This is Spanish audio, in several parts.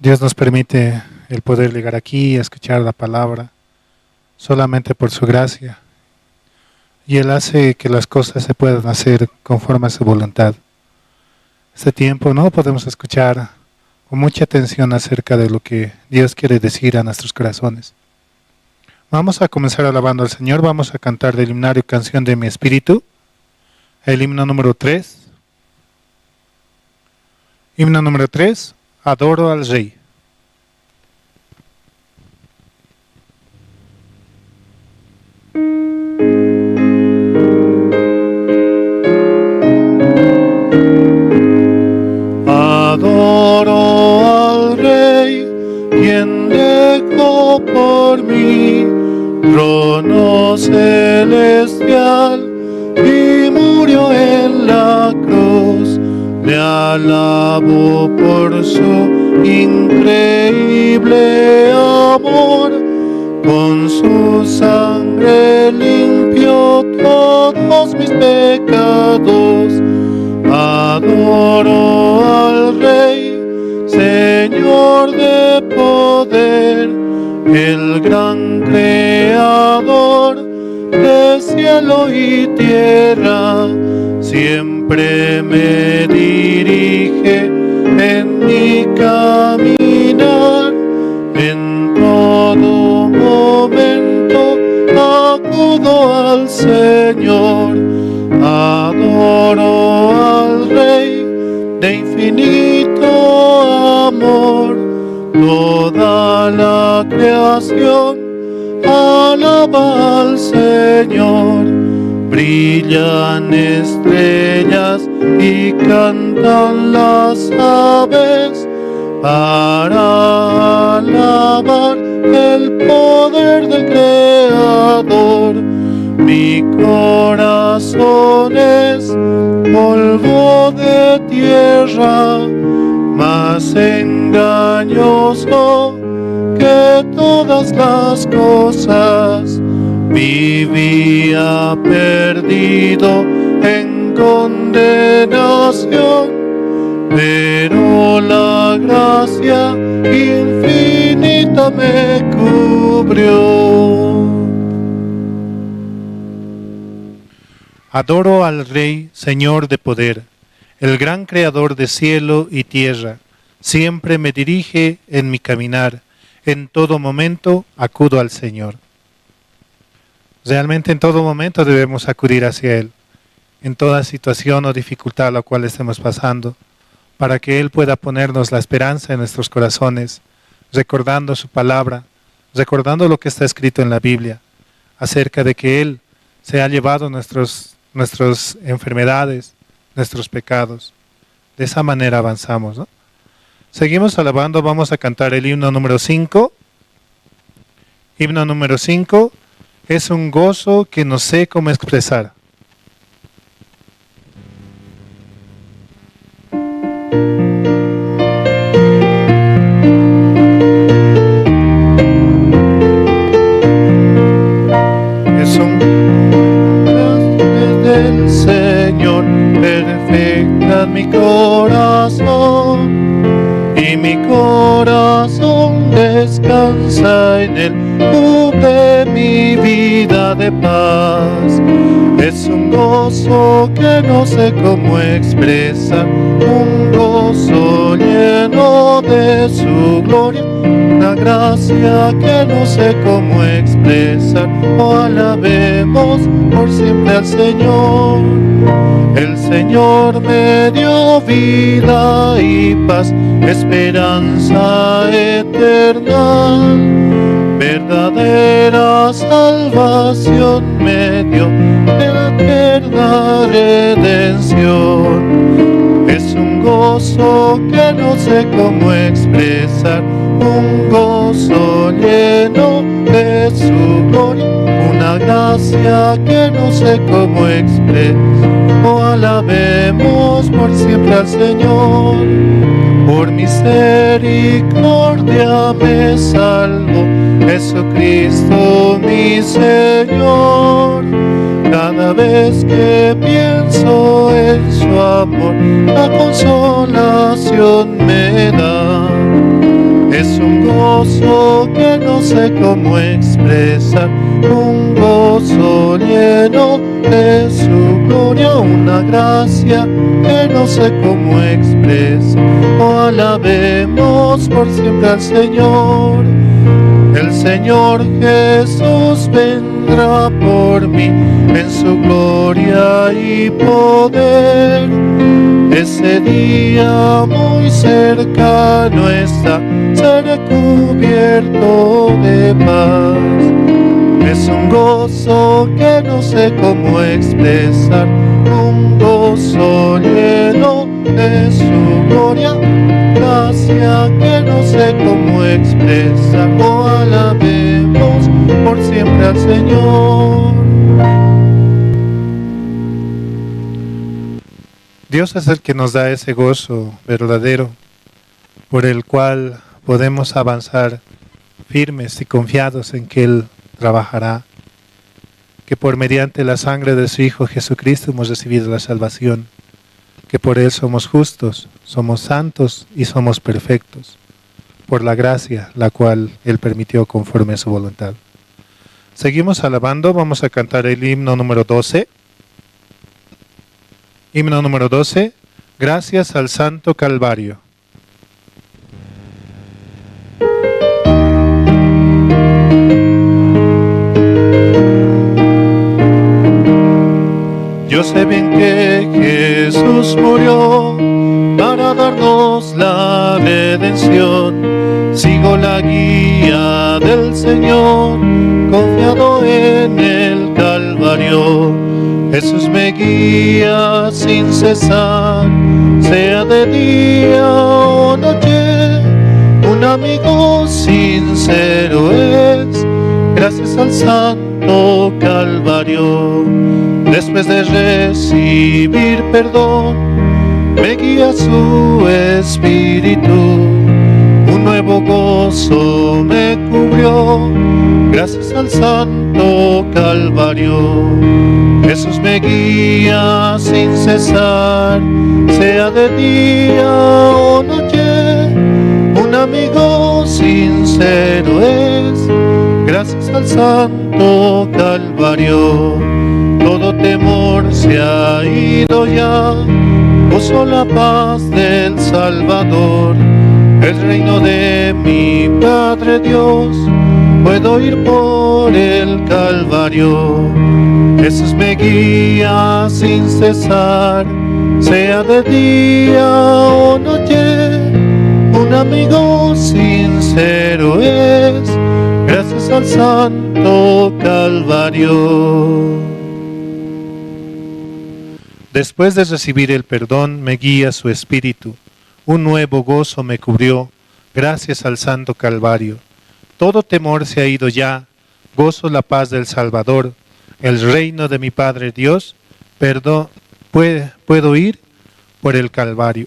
Dios nos permite el poder llegar aquí y escuchar la palabra solamente por su gracia. Y Él hace que las cosas se puedan hacer conforme a su voluntad. Este tiempo no podemos escuchar con mucha atención acerca de lo que Dios quiere decir a nuestros corazones. Vamos a comenzar alabando al Señor. Vamos a cantar del himnario Canción de mi Espíritu, el himno número 3. Himno número 3, Adoro al Rey. Adoro al Rey, quien dejó por mí trono celestial y murió en la cruz. Le alabo por su increíble amor, con su sangre limpió todos mis pecados. Adoro al Rey, Señor de poder, el gran creador de cielo y tierra. Siempre me dirige en mi caminar, en todo momento acudo al Señor. Adoro al Rey de infinito amor, toda la creación alaba al Señor. Brillan estrellas y cantan las aves para alabar el poder del Creador. Mi corazón es polvo de tierra, más engañoso que todas las cosas. Vivía perdido en condenación, pero la gracia infinita me cubrió. Adoro al Rey, Señor de poder, el gran creador de cielo y tierra. Siempre me dirige en mi caminar, en todo momento acudo al Señor. Realmente en todo momento debemos acudir hacia Él, en toda situación o dificultad a la cual estemos pasando, para que Él pueda ponernos la esperanza en nuestros corazones, recordando su palabra, recordando lo que está escrito en la Biblia, acerca de que Él se ha llevado nuestras enfermedades, nuestros pecados. De esa manera avanzamos, ¿no? Seguimos alabando, vamos a cantar el himno número 5. Himno número 5 es un gozo que no sé cómo expresar. Es un del Señor, perfecta mi corazón, y mi corazón descansa en Él, cubre mi vida de paz. Es un gozo que no sé cómo expresar, un gozo lleno de su gloria, una gracia que no sé cómo expresar. Oh, alabemos por siempre al Señor. El Señor me dio vida y paz, esperanza eterna, verdadera salvación me dio, de la eterna redención. Es un gozo que no sé cómo expresar, un gozo lleno de su gloria, una gracia que no sé cómo expresar. Oh, alabemos por siempre al Señor. Por misericordia me salvo, Jesucristo mi Señor. Cada vez que pienso en su amor, la consolación me da. Es un gozo que no sé cómo expresar, un gozo lleno de su gloria, una gracia que no sé cómo expresar. Oh, alabemos por siempre al Señor. El Señor Jesús vendrá por mí en su gloria y poder. Ese día muy cercano está, seré cubierto de paz. Es un gozo que no sé cómo expresar, un gozo lleno de su gloria, gracia que no sé cómo expresar. Oh, alabemos por siempre al Señor. Dios es el que nos da ese gozo verdadero por el cual podemos avanzar firmes y confiados en que Él trabajará, que por mediante la sangre de su Hijo Jesucristo hemos recibido la salvación, que por Él somos justos, somos santos y somos perfectos, por la gracia la cual Él permitió conforme a su voluntad. Seguimos alabando, vamos a cantar el himno número 12. Himno número 12, gracias al Santo Calvario. Yo sé bien que Jesús murió para darnos la redención. Sigo la guía del Señor, confiado en el Calvario. Jesús me guía sin cesar, sea de día o noche. Un amigo sincero es, gracias al Santo Calvario. Después de recibir perdón, me guía su Espíritu. Un nuevo gozo me cubrió, gracias al Santo Calvario. Jesús me guía sin cesar, sea de día o noche. Un amigo sincero es, gracias al Santo Calvario. Todo temor se ha ido ya, gozo la paz del Salvador. El reino de mi Padre Dios, puedo ir por el Calvario. Jesús me guía sin cesar, sea de día o noche. Un amigo sincero es, gracias al Santo Calvario. Después de recibir el perdón, me guía su Espíritu. Un nuevo gozo me cubrió, gracias al Santo Calvario. Todo temor se ha ido ya, gozo la paz del Salvador. El reino de mi Padre Dios, puedo ir por el Calvario.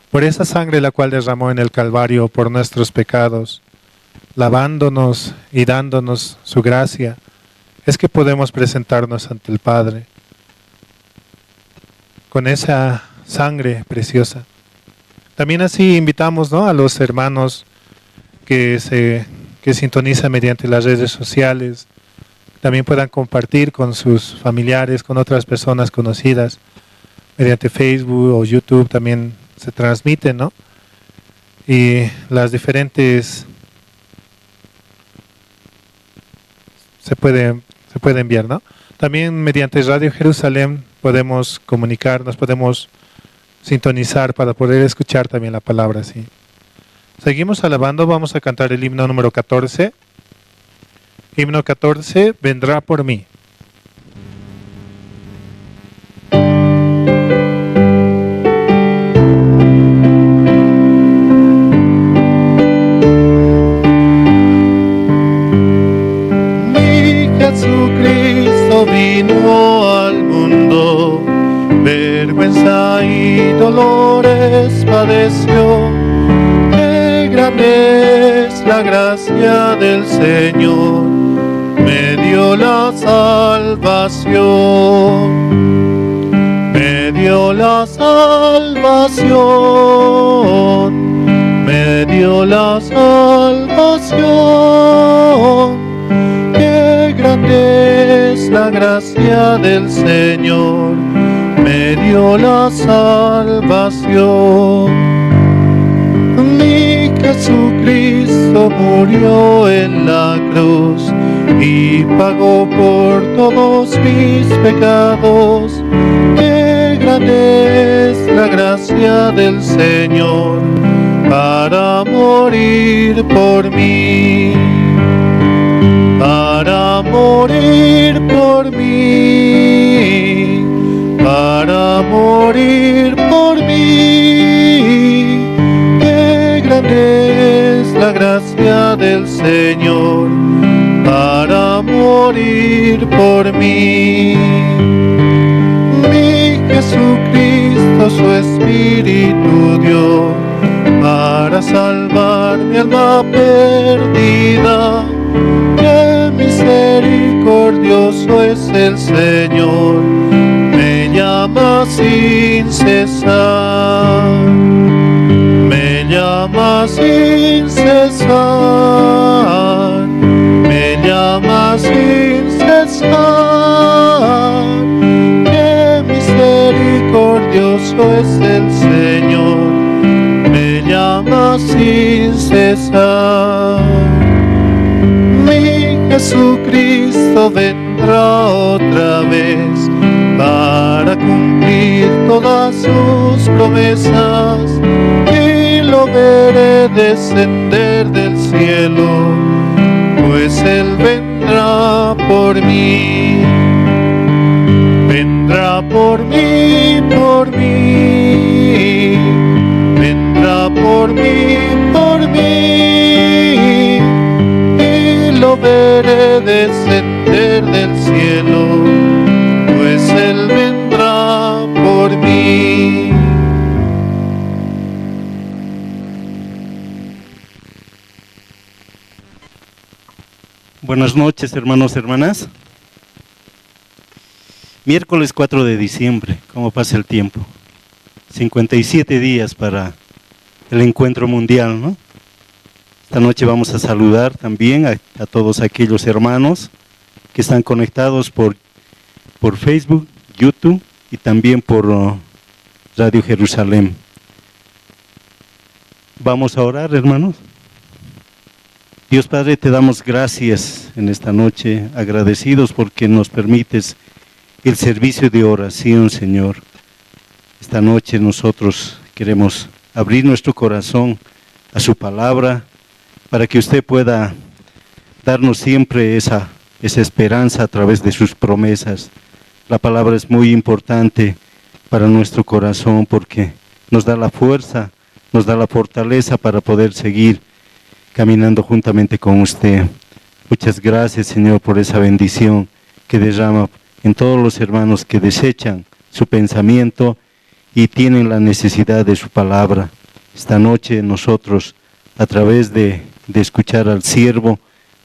Por esa sangre la cual derramó en el Calvario por nuestros pecados, lavándonos y dándonos su gracia, es que podemos presentarnos ante el Padre con esa sangre preciosa. También así invitamos, ¿no?, a los hermanos que sintonizan mediante las redes sociales, también puedan compartir con sus familiares, con otras personas conocidas, mediante Facebook o YouTube también se transmiten, ¿no? Y las diferentes se puede enviar, ¿no? También mediante Radio Jerusalén podemos comunicarnos, podemos sintonizar para poder escuchar también la palabra, sí. Seguimos alabando, vamos a cantar el himno número 14. Himno 14, vendrá por mí. Mi Jesucristo vino al mundo, vergüenza y dolores padeció. Qué grande es la gracia del Señor, me dio la salvación, me dio la salvación. dio la salvación. Qué grande es la gracia del Señor, me dio la salvación. Mi Jesucristo murió en la cruz y pagó por todos mis pecados. Qué grande es la gracia del Señor para morir por mí, para morir por mí, para morir por mí. Qué grande es la gracia del Señor para morir por mí. Mi Jesucristo su Espíritu dio para salvar mi alma perdida. Qué misericordioso es el Señor, me llama sin cesar, me llama sin cesar, me llama sin cesar. Qué misericordioso es el Señor, me llama sin cesar. Mi Jesucristo vendrá otra vez para cumplir todas sus promesas, y lo veré descender del cielo, pues Él vendrá por mí, vendrá por mí, por mí, vendrá por mí, por mí, y lo veré descender del cielo, pues Él vendrá por mí. Buenas noches, hermanos, hermanas. Miércoles 4 de diciembre, ¿cómo pasa el tiempo? 57 días para el encuentro mundial, ¿no? Esta noche vamos a saludar también a todos aquellos hermanos que están conectados por Facebook, YouTube y también por Radio Jerusalén. Vamos a orar, hermanos. Dios Padre, te damos gracias en esta noche, agradecidos porque nos permites el servicio de oración, Señor. Esta noche nosotros queremos abrir nuestro corazón a su palabra para que usted pueda darnos siempre esa esperanza a través de sus promesas. La palabra es muy importante para nuestro corazón porque nos da la fuerza, nos da la fortaleza para poder seguir caminando juntamente con usted. Muchas gracias, Señor, por esa bendición que derrama en todos los hermanos que desechan su pensamiento y tienen la necesidad de su palabra. Esta noche nosotros, a través de escuchar al siervo,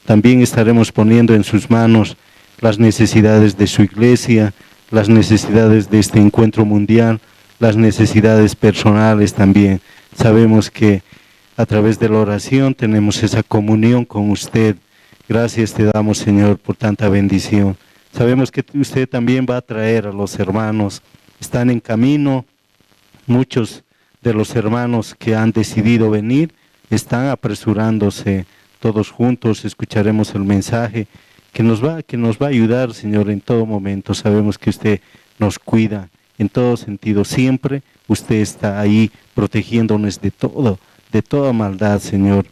también estaremos poniendo en sus manos las necesidades de su iglesia, las necesidades de este encuentro mundial, las necesidades personales también. Sabemos que a través de la oración tenemos esa comunión con usted. Gracias te damos, Señor, por tanta bendición. Sabemos que usted también va a traer a los hermanos. Están en camino. Muchos de los hermanos que han decidido venir están apresurándose. Todos juntos escucharemos el mensaje que nos va a ayudar, Señor, en todo momento. Sabemos que usted nos cuida en todo sentido. Siempre usted está ahí protegiéndonos de todo. De toda maldad, Señor,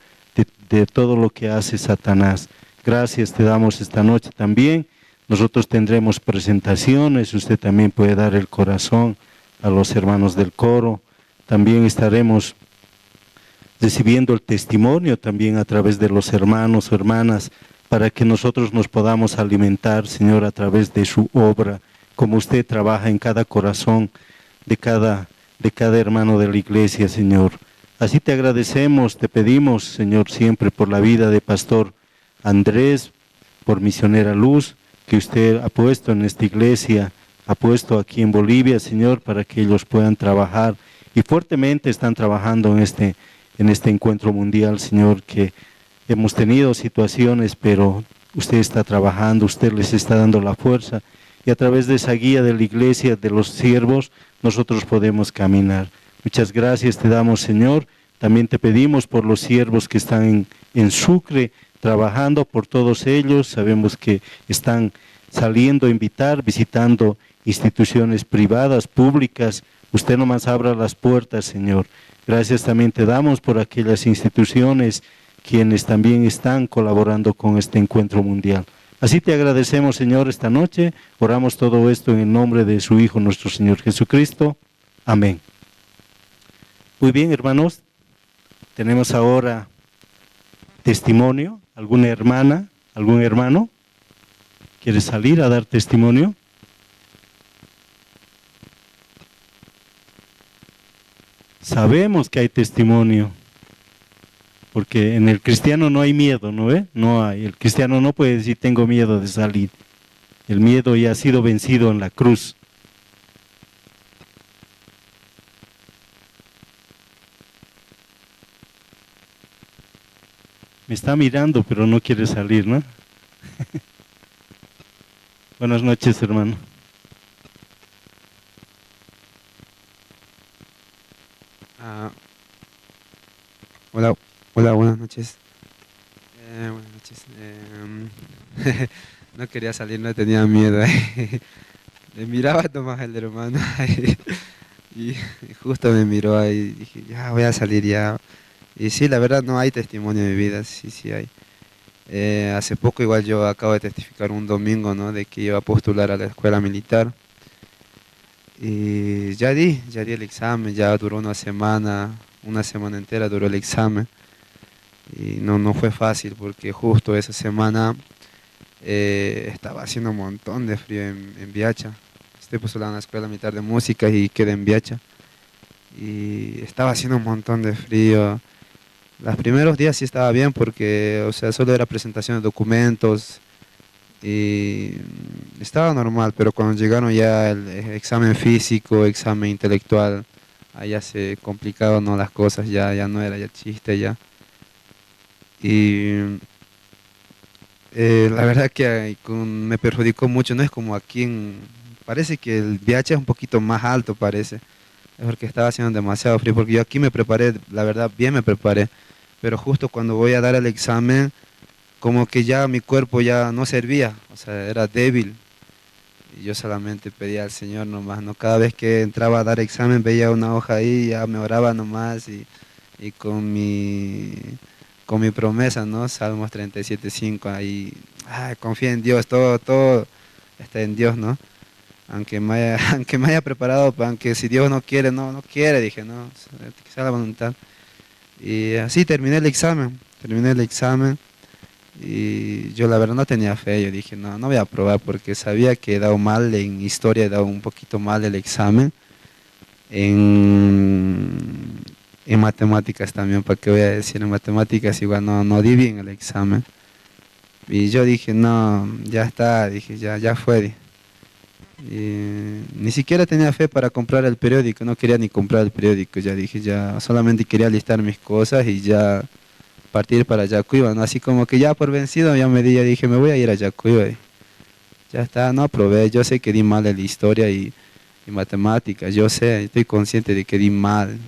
de todo lo que hace Satanás. Gracias te damos esta noche también. Nosotros tendremos presentaciones, usted también puede dar el corazón a los hermanos del coro. También estaremos recibiendo el testimonio también a través de los hermanos o hermanas, para que nosotros nos podamos alimentar, Señor, a través de su obra, como usted trabaja en cada corazón de cada hermano de la iglesia, Señor. Así te agradecemos, te pedimos, Señor, siempre por la vida de Pastor Andrés, por Misionera Luz, que usted ha puesto en esta iglesia, ha puesto aquí en Bolivia, Señor, para que ellos puedan trabajar, y fuertemente están trabajando en en este encuentro mundial, Señor, que hemos tenido situaciones, pero usted está trabajando, usted les está dando la fuerza, y a través de esa guía de la iglesia, de los siervos, nosotros podemos caminar. Muchas gracias te damos, Señor. También te pedimos por los siervos que están en Sucre, trabajando por todos ellos. Sabemos que están saliendo a invitar, visitando instituciones privadas, públicas. Usted nomás abra las puertas, Señor. Gracias también te damos por aquellas instituciones quienes también están colaborando con este encuentro mundial. Así te agradecemos, Señor, esta noche. Oramos todo esto en el nombre de su Hijo, nuestro Señor Jesucristo. Amén. Muy bien, hermanos. Tenemos ahora testimonio. ¿Alguna hermana, algún hermano quiere salir a dar testimonio? Sabemos que hay testimonio, porque en el cristiano no hay miedo, ¿no ve? No hay. El cristiano no puede decir tengo miedo de salir. El miedo ya ha sido vencido en la cruz. Me está mirando, pero no quiere salir, ¿no? Buenas noches, hermano. Hola, hola, buenas noches. Buenas noches. No quería salir, no tenía miedo. Le miraba nomás el hermano y justo me miró ahí y dije, ya voy a salir ya. Y sí, la verdad no hay testimonio de mi vida, sí, sí hay. Hace poco igual yo acabo de testificar un domingo, ¿no? De que iba a postular a la escuela militar. Y ya di el examen, ya duró una semana entera duró el examen. Y no fue fácil porque justo esa semana estaba haciendo un montón de frío en Viacha. Estoy postulando a la escuela militar de música y quedé en Viacha. Y estaba haciendo un montón de frío. Los primeros días sí estaba bien porque, o sea, solo era presentación de documentos y estaba normal, pero cuando llegaron ya el examen físico, examen intelectual, ahí ya se complicaban, ¿no? Las cosas, ya no era ya chiste ya. Y la verdad que me perjudicó mucho, no es como aquí parece que el VH es un poquito más alto, parece, es porque estaba haciendo demasiado frío, porque yo aquí me preparé, la verdad bien me preparé, pero justo cuando voy a dar el examen, como que ya mi cuerpo ya no servía, o sea, era débil. Y yo solamente pedía al Señor nomás, ¿no? Cada vez que entraba a dar examen veía una hoja ahí, ya me oraba nomás y con mi promesa, ¿no? Salmos 37:5, ahí, confía en Dios, todo está en Dios, ¿no? Aunque me haya preparado, aunque si Dios no quiere, no quiere, dije, no, que sea la voluntad. Y así terminé el examen y yo la verdad no tenía fe, yo dije, no voy a probar porque sabía que he dado mal en historia, he dado un poquito mal el examen, en matemáticas también, ¿para qué voy a decir? En matemáticas igual no di bien el examen. Y yo dije, no, ya está, dije, ya fue. Dije. Y ni siquiera tenía fe para comprar el periódico, no quería ni comprar el periódico, ya dije, ya solamente quería listar mis cosas y ya partir para Yacuiba, ¿no? Así como que ya por vencido ya ya dije, me voy a ir a Yacuiba. Ya está, no aprobé, yo sé que di mal en la historia y matemáticas, yo sé, estoy consciente de que di mal.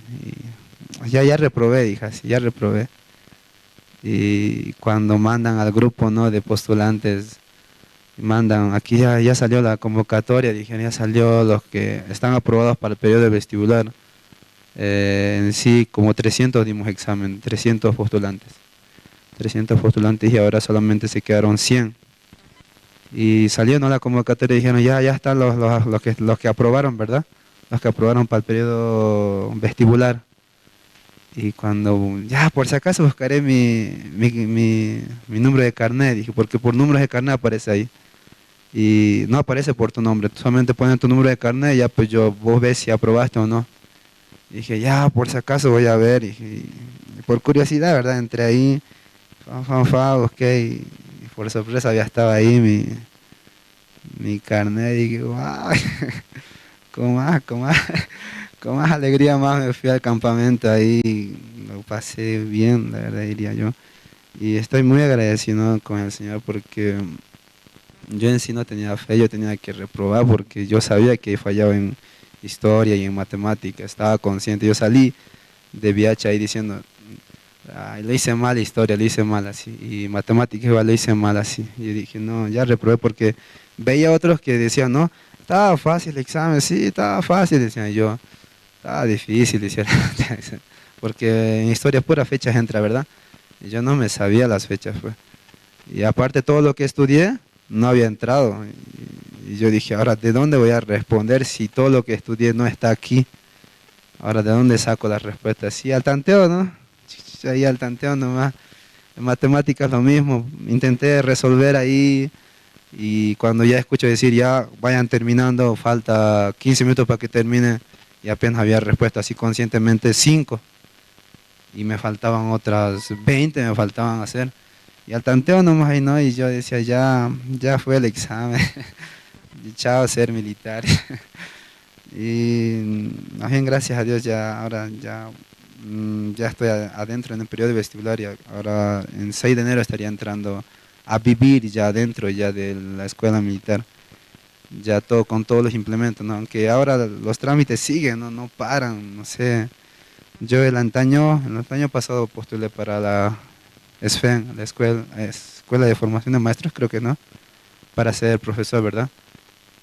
Y ya reprobé, dije así, ya reprobé. Y cuando mandan al grupo, ¿no? De postulantes, mandan, aquí ya salió la convocatoria, dijeron, ya salió los que están aprobados para el periodo de vestibular. En sí, como 300 dimos examen, 300 postulantes y ahora solamente se quedaron 100. Y salió, ¿no? La convocatoria y dijeron, ya están los que aprobaron, ¿verdad? Los que aprobaron para el periodo vestibular. Y cuando, ya por si acaso buscaré mi número de carnet, dije, porque por números de carnet aparece ahí. Y no aparece por tu nombre, solamente ponen tu número de carnet y ya pues vos ves si aprobaste o no. Y dije, ya por si acaso voy a ver, y por curiosidad, ¿verdad? Entré ahí, busqué y por sorpresa ya estaba ahí mi carnet y dije, wow, con más alegría más me fui al campamento ahí, lo pasé bien, la verdad diría yo. Y estoy muy agradecido con el Señor porque yo en sí no tenía fe, yo tenía que reprobar porque yo sabía que fallaba en historia y en matemática, estaba consciente. Yo salí de VIH ahí diciendo, "Ay, le hice mal historia, le hice mal así, y matemática igual le hice mal así". Y dije, no, ya reprobé porque veía otros que decían, no, estaba fácil el examen, sí, estaba fácil, decían yo, estaba difícil, decía, porque en historia pura fechas entra, ¿verdad? Y yo no me sabía las fechas, pues. Y aparte todo lo que estudié no había entrado. Y yo dije, ahora, ¿de dónde voy a responder si todo lo que estudié no está aquí? Ahora, ¿de dónde saco las respuestas? Sí, al tanteo, ¿no? Ahí al tanteo nomás. En matemáticas lo mismo. Intenté resolver ahí y cuando ya escucho decir, ya vayan terminando, falta 15 minutos para que termine, y apenas había respuesta así conscientemente 5. Y me faltaban otras 20, me faltaban hacer. Y al tanteo nomás ahí, ¿no? Y yo decía, ya fue el examen. Chao, ser militar. Y más bien gracias a Dios ya ahora ya estoy adentro en el periodo vestibular y ahora en 6 de enero estaría entrando a vivir ya adentro ya de la escuela militar, ya todo con todos los implementos, ¿no? Aunque ahora los trámites siguen, no paran, no sé. Yo el año pasado postulé para la ESFEN, la Escuela de Formación de Maestros, creo que no, para ser profesor, ¿verdad?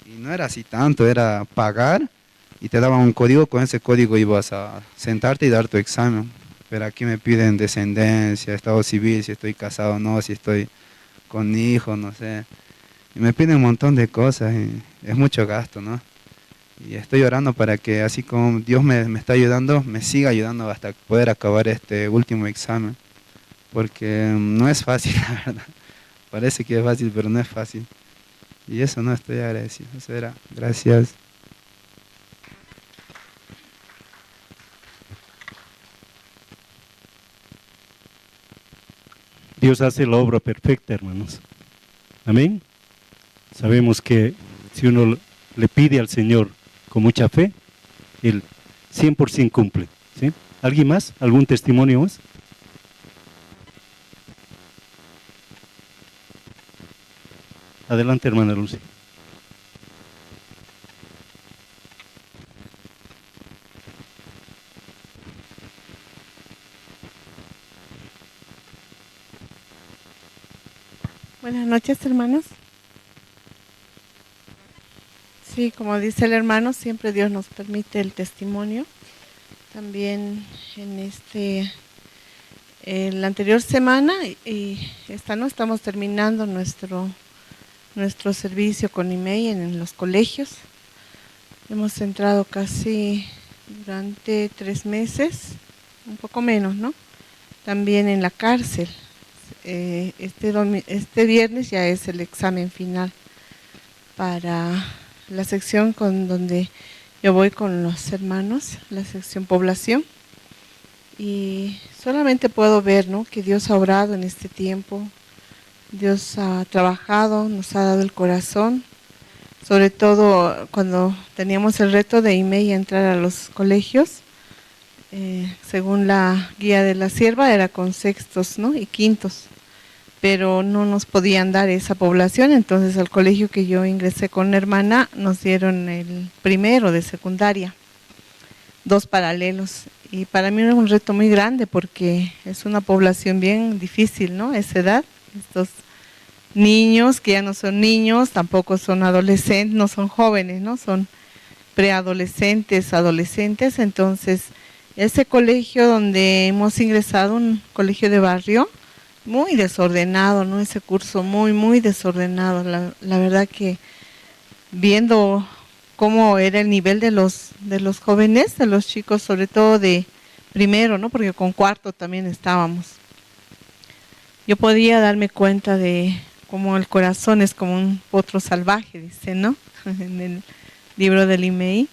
Y no era así tanto, era pagar y te daban un código, con ese código ibas a sentarte y dar tu examen. Pero aquí me piden descendencia, estado civil, si estoy casado o no, si estoy con hijos, no sé. Y me piden un montón de cosas y es mucho gasto, ¿no? Y estoy orando para que así como Dios me está ayudando, me siga ayudando hasta poder acabar este último examen. Porque no es fácil, la verdad. Parece que es fácil, pero no es fácil. Y eso no estoy agradecido. Eso era. Gracias. Dios hace la obra perfecta, hermanos. Amén. Sabemos que si uno le pide al Señor con mucha fe, Él 100% cumple, ¿sí? ¿Alguien más? ¿Algún testimonio más? Adelante, hermana Lucy. Buenas noches, hermanos. Sí, como dice el hermano, siempre Dios nos permite el testimonio. También en la anterior semana y esta no estamos terminando nuestro servicio con IMEI en los colegios. Hemos entrado casi durante 3 meses, un poco menos, ¿no? También en la cárcel. Este viernes ya es el examen final para la sección donde yo voy con los hermanos, la sección población, y solamente puedo ver, ¿no?, que Dios ha obrado en este tiempo. Dios ha trabajado, nos ha dado el corazón, sobre todo cuando teníamos el reto de IMEI entrar a los colegios. Según la guía de la sierva era con sextos, ¿no?, y quintos, pero no nos podían dar esa población. Entonces al colegio que yo ingresé con una hermana nos dieron el primero de secundaria, 2 paralelos, y para mí era un reto muy grande porque es una población bien difícil, ¿no?, esa edad, estos niños que ya no son niños, tampoco son adolescentes, no son jóvenes, ¿no?, son preadolescentes, adolescentes. Entonces ese colegio donde hemos ingresado, un colegio de barrio, muy desordenado, ¿no? Ese curso muy desordenado. La verdad que viendo cómo era el nivel de los jóvenes, de los chicos, sobre todo de primero, ¿no?, porque con cuarto también estábamos. Yo podía darme cuenta de cómo el corazón es como un potro salvaje, dice, ¿no?, en el libro del IMEI.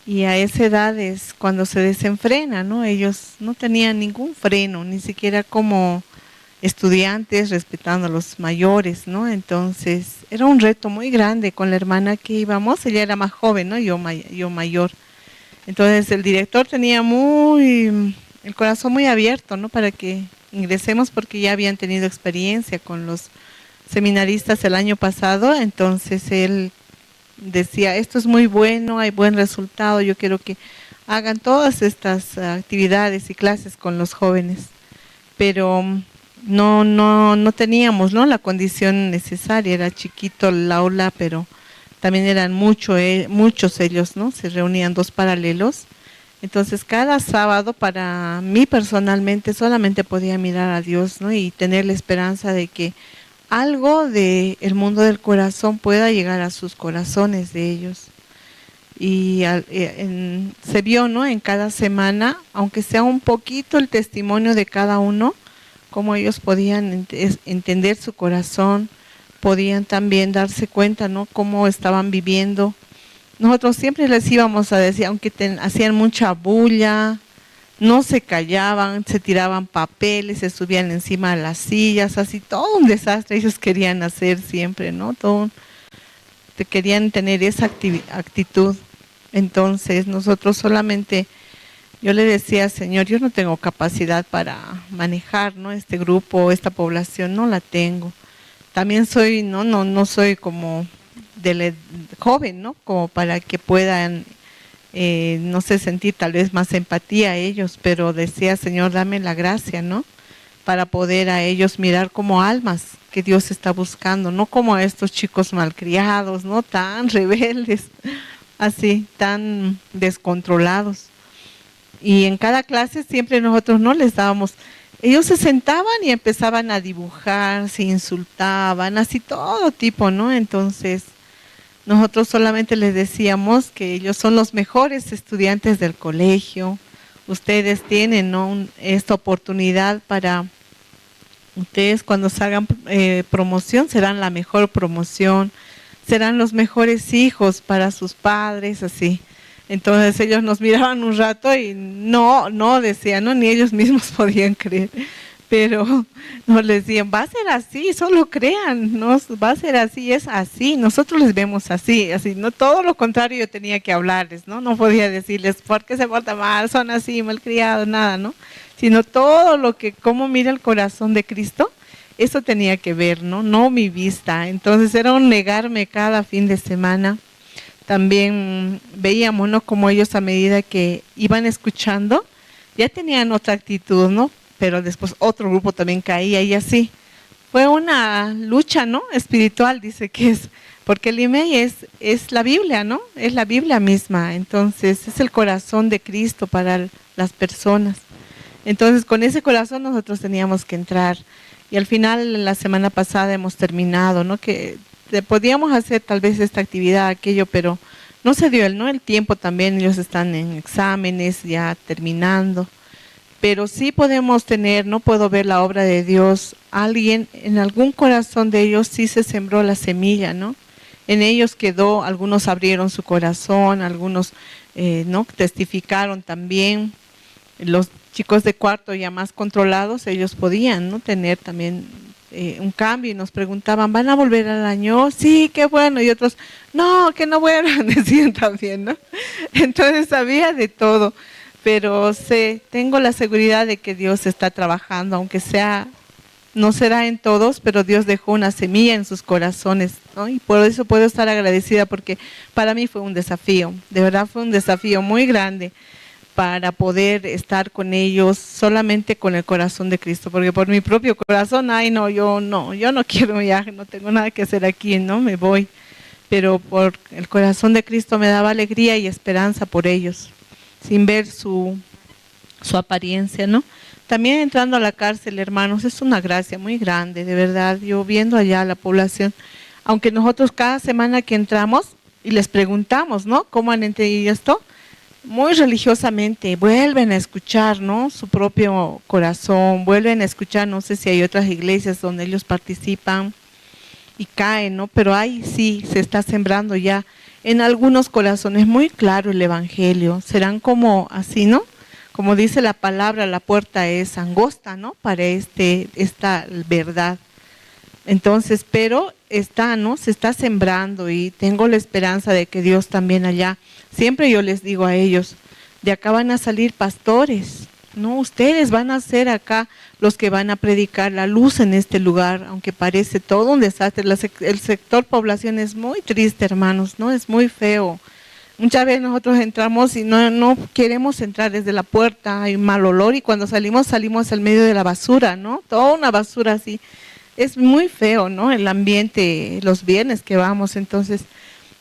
Y a esa edad es cuando se desenfrena, ¿no? Ellos no tenían ningún freno, ni siquiera como estudiantes, respetando a los mayores, ¿no? Entonces era un reto muy grande con la hermana que íbamos. Ella era más joven, ¿no?, yo mayor. Entonces el director tenía muy el corazón muy abierto, ¿no? Para que ingresemos, porque ya habían tenido experiencia con los seminaristas el año pasado. Entonces él decía, esto es muy bueno, hay buen resultado, yo quiero que hagan todas estas actividades y clases con los jóvenes. Pero no teníamos, ¿no?, la condición necesaria, era chiquito el aula, pero también eran muchos ellos, ¿no? Se reunían 2 paralelos. Entonces cada sábado para mí personalmente solamente podía mirar a Dios, ¿no? Y tener la esperanza de que algo del mundo del corazón pueda llegar a sus corazones de ellos. Y se vio, ¿no?, en cada semana, aunque sea un poquito el testimonio de cada uno, cómo ellos podían entender su corazón, podían también darse cuenta, ¿no?, cómo estaban viviendo. Nosotros siempre les íbamos a decir, aunque hacían mucha bulla, no se callaban, se tiraban papeles, se subían encima de las sillas, así todo un desastre ellos querían hacer siempre, ¿no? Querían tener esa actitud. Entonces nosotros solamente, yo le decía, Señor, yo no tengo capacidad para manejar, ¿no?, este grupo, esta población, no la tengo. También soy, no soy como joven, ¿no?, como para que puedan, no sé, sentir tal vez más empatía a ellos, pero decía, Señor, dame la gracia, ¿no?, para poder a ellos mirar como almas que Dios está buscando, no como a estos chicos malcriados, ¿no?, tan rebeldes, así, tan descontrolados. Y en cada clase siempre nosotros no les dábamos, ellos se sentaban y empezaban a dibujar, se insultaban, así todo tipo, ¿no? Entonces nosotros solamente les decíamos que ellos son los mejores estudiantes del colegio, ustedes tienen, ¿no?, esta oportunidad para ustedes cuando salgan promoción, serán la mejor promoción, serán los mejores hijos para sus padres, así. Entonces ellos nos miraban un rato y no decían, no, ni ellos mismos podían creer, pero nos decían, va a ser así, solo crean, no, va a ser así, es así, nosotros les vemos así, no, todo lo contrario yo tenía que hablarles, no podía decirles, ¿por qué se portan mal? Son así, malcriados, nada, ¿no? Sino todo lo que, cómo mira el corazón de Cristo, eso tenía que ver, no mi vista. Entonces era un negarme cada fin de semana. También veíamos, ¿no?, como ellos a medida que iban escuchando, ya tenían otra actitud, ¿no? Pero después otro grupo también caía y así. Fue una lucha, ¿no?, espiritual, dice que es, porque el IMEI es la Biblia, ¿no? Es la Biblia misma, entonces es el corazón de Cristo para las personas. Entonces con ese corazón nosotros teníamos que entrar. Y al final, la semana pasada hemos terminado, ¿no?, que podíamos hacer tal vez esta actividad, aquello, pero no se dio el tiempo también, ellos están en exámenes, ya terminando. Pero sí podemos tener, no puedo ver la obra de Dios, alguien, en algún corazón de ellos sí se sembró la semilla, ¿no? En ellos quedó, algunos abrieron su corazón, algunos no testificaron también. Los chicos de cuarto ya más controlados, ellos podían, ¿no?, tener también un cambio y nos preguntaban, ¿van a volver al año? Sí, qué bueno. Y otros, no, que no vuelvan, decían también, ¿no? Entonces había de todo, pero tengo la seguridad de que Dios está trabajando, aunque sea, no será en todos, pero Dios dejó una semilla en sus corazones, ¿no? Y por eso puedo estar agradecida, porque para mí fue un desafío, de verdad fue un desafío muy grande, para poder estar con ellos solamente con el corazón de Cristo, porque por mi propio corazón, yo no quiero viaje, no tengo nada que hacer aquí, no me voy, pero por el corazón de Cristo me daba alegría y esperanza por ellos, sin ver su apariencia, ¿no? También entrando a la cárcel, hermanos, es una gracia muy grande, de verdad, yo viendo allá a la población, aunque nosotros cada semana que entramos y les preguntamos, ¿no?, ¿cómo han entendido esto?, muy religiosamente vuelven a escuchar, ¿no?, su propio corazón, vuelven a escuchar, no sé si hay otras iglesias donde ellos participan y caen, ¿no?, pero ahí sí se está sembrando ya en algunos corazones muy claro el evangelio, serán como así, ¿no?, como dice la palabra, la puerta es angosta, ¿no?, para esta verdad. Entonces, pero está, ¿no?, se está sembrando y tengo la esperanza de que Dios también allá, siempre yo les digo a ellos, de acá van a salir pastores, No, ustedes van a ser acá los que van a predicar la luz en este lugar, aunque parece todo un desastre. El sector población es muy triste, hermanos, ¿no? Es muy feo. Muchas veces nosotros entramos y no queremos entrar desde la puerta, hay un mal olor y cuando salimos al medio de la basura, ¿no? Toda una basura así. Es muy feo, ¿no? El ambiente, los viernes que vamos, entonces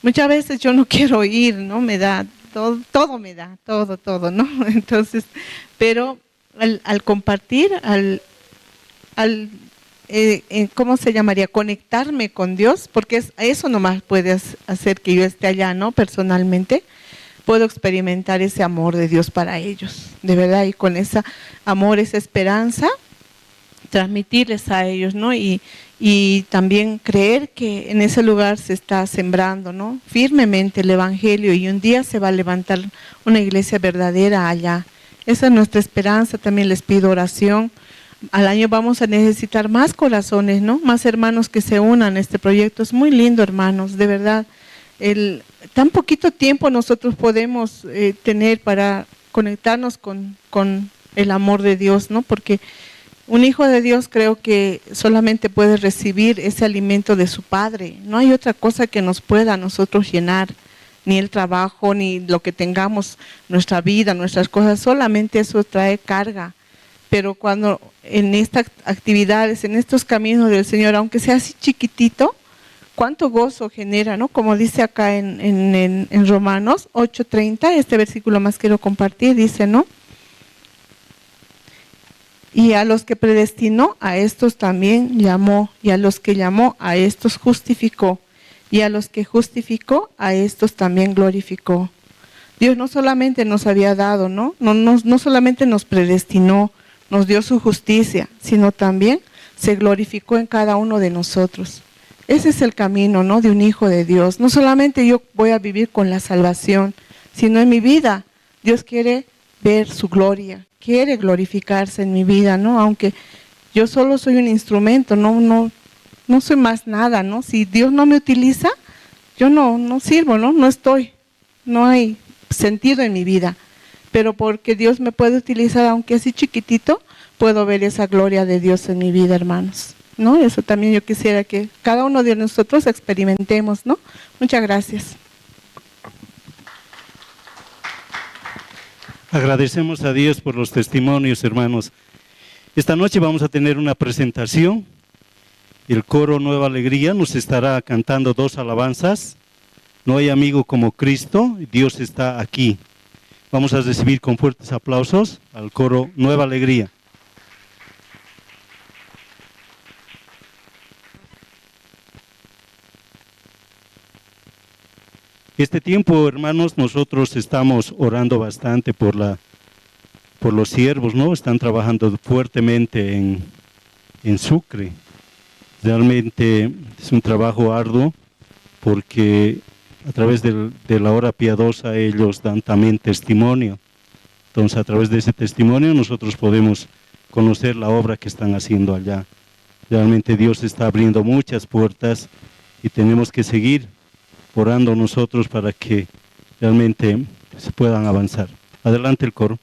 muchas veces yo no quiero ir, ¿no? Me da, todo me da, todo, ¿no? Entonces, pero al compartir, ¿cómo se llamaría? Conectarme con Dios, porque eso nomás puede hacer que yo esté allá, ¿no? Personalmente, puedo experimentar ese amor de Dios para ellos, de verdad, y con ese amor, esa esperanza, transmitirles a ellos, ¿no? Y también creer que en ese lugar se está sembrando, ¿no? Firmemente el evangelio y un día se va a levantar una iglesia verdadera allá. Esa es nuestra esperanza, también les pido oración. Al año vamos a necesitar más corazones, ¿no? Más hermanos que se unan a este proyecto. Es muy lindo, hermanos, de verdad. Tan poquito tiempo nosotros podemos tener para conectarnos con el amor de Dios, ¿no? Porque un hijo de Dios creo que solamente puede recibir ese alimento de su Padre. No hay otra cosa que nos pueda a nosotros llenar, ni el trabajo, ni lo que tengamos, nuestra vida, nuestras cosas, solamente eso trae carga. Pero cuando en estas actividades, en estos caminos del Señor, aunque sea así chiquitito, cuánto gozo genera, ¿no? Como dice acá en Romanos 8:30, este versículo más quiero compartir, dice, ¿no? Y a los que predestinó, a estos también llamó, y a los que llamó, a estos justificó, y a los que justificó, a estos también glorificó. Dios no solamente nos había dado, ¿no? No solamente nos predestinó, nos dio su justicia, sino también se glorificó en cada uno de nosotros. Ese es el camino, ¿no? De un hijo de Dios. No solamente yo voy a vivir con la salvación, sino en mi vida Dios quiere ver su gloria, quiere glorificarse en mi vida, ¿no? Aunque yo solo soy un instrumento, no soy más nada, ¿no? Si Dios no me utiliza, yo no sirvo, ¿no? No hay sentido en mi vida. Pero porque Dios me puede utilizar, aunque así chiquitito, puedo ver esa gloria de Dios en mi vida, hermanos, ¿no? Eso también yo quisiera que cada uno de nosotros experimentemos, ¿no? Muchas gracias. Agradecemos a Dios por los testimonios, hermanos. Esta noche vamos a tener una presentación. El coro Nueva Alegría nos estará cantando 2 alabanzas. No hay amigo como Cristo, Dios está aquí. Vamos a recibir con fuertes aplausos al coro Nueva Alegría. Este tiempo, hermanos, nosotros estamos orando bastante por los siervos, ¿no? Están trabajando fuertemente en Sucre. Realmente es un trabajo arduo porque a través de la hora piadosa ellos dan también testimonio. Entonces, a través de ese testimonio nosotros podemos conocer la obra que están haciendo allá. Realmente Dios está abriendo muchas puertas y tenemos que seguir orando nosotros para que realmente se puedan avanzar. Adelante el coro.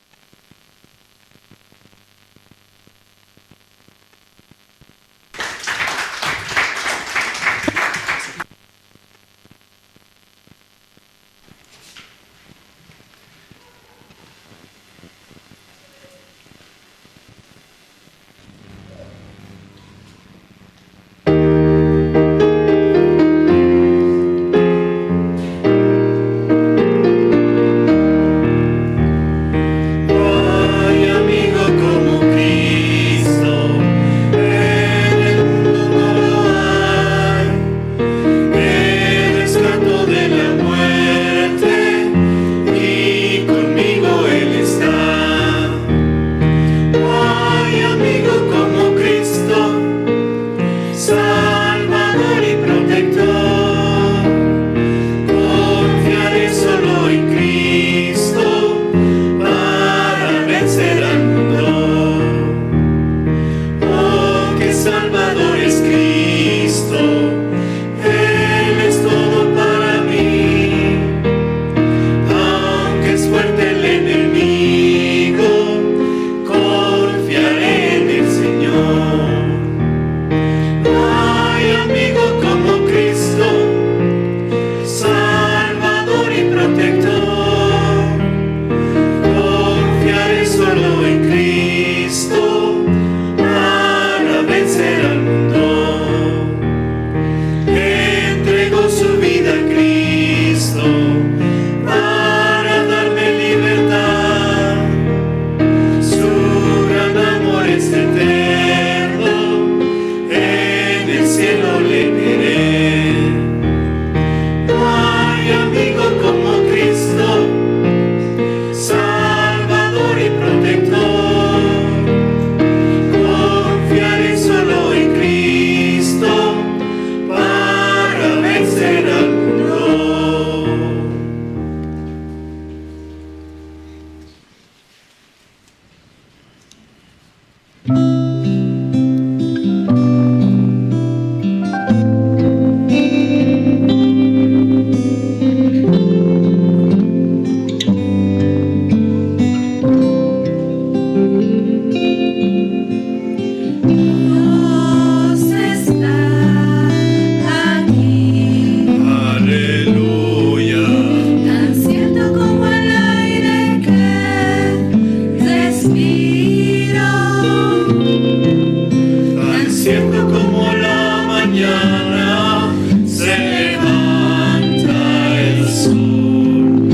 cierto como la mañana se levanta el sol,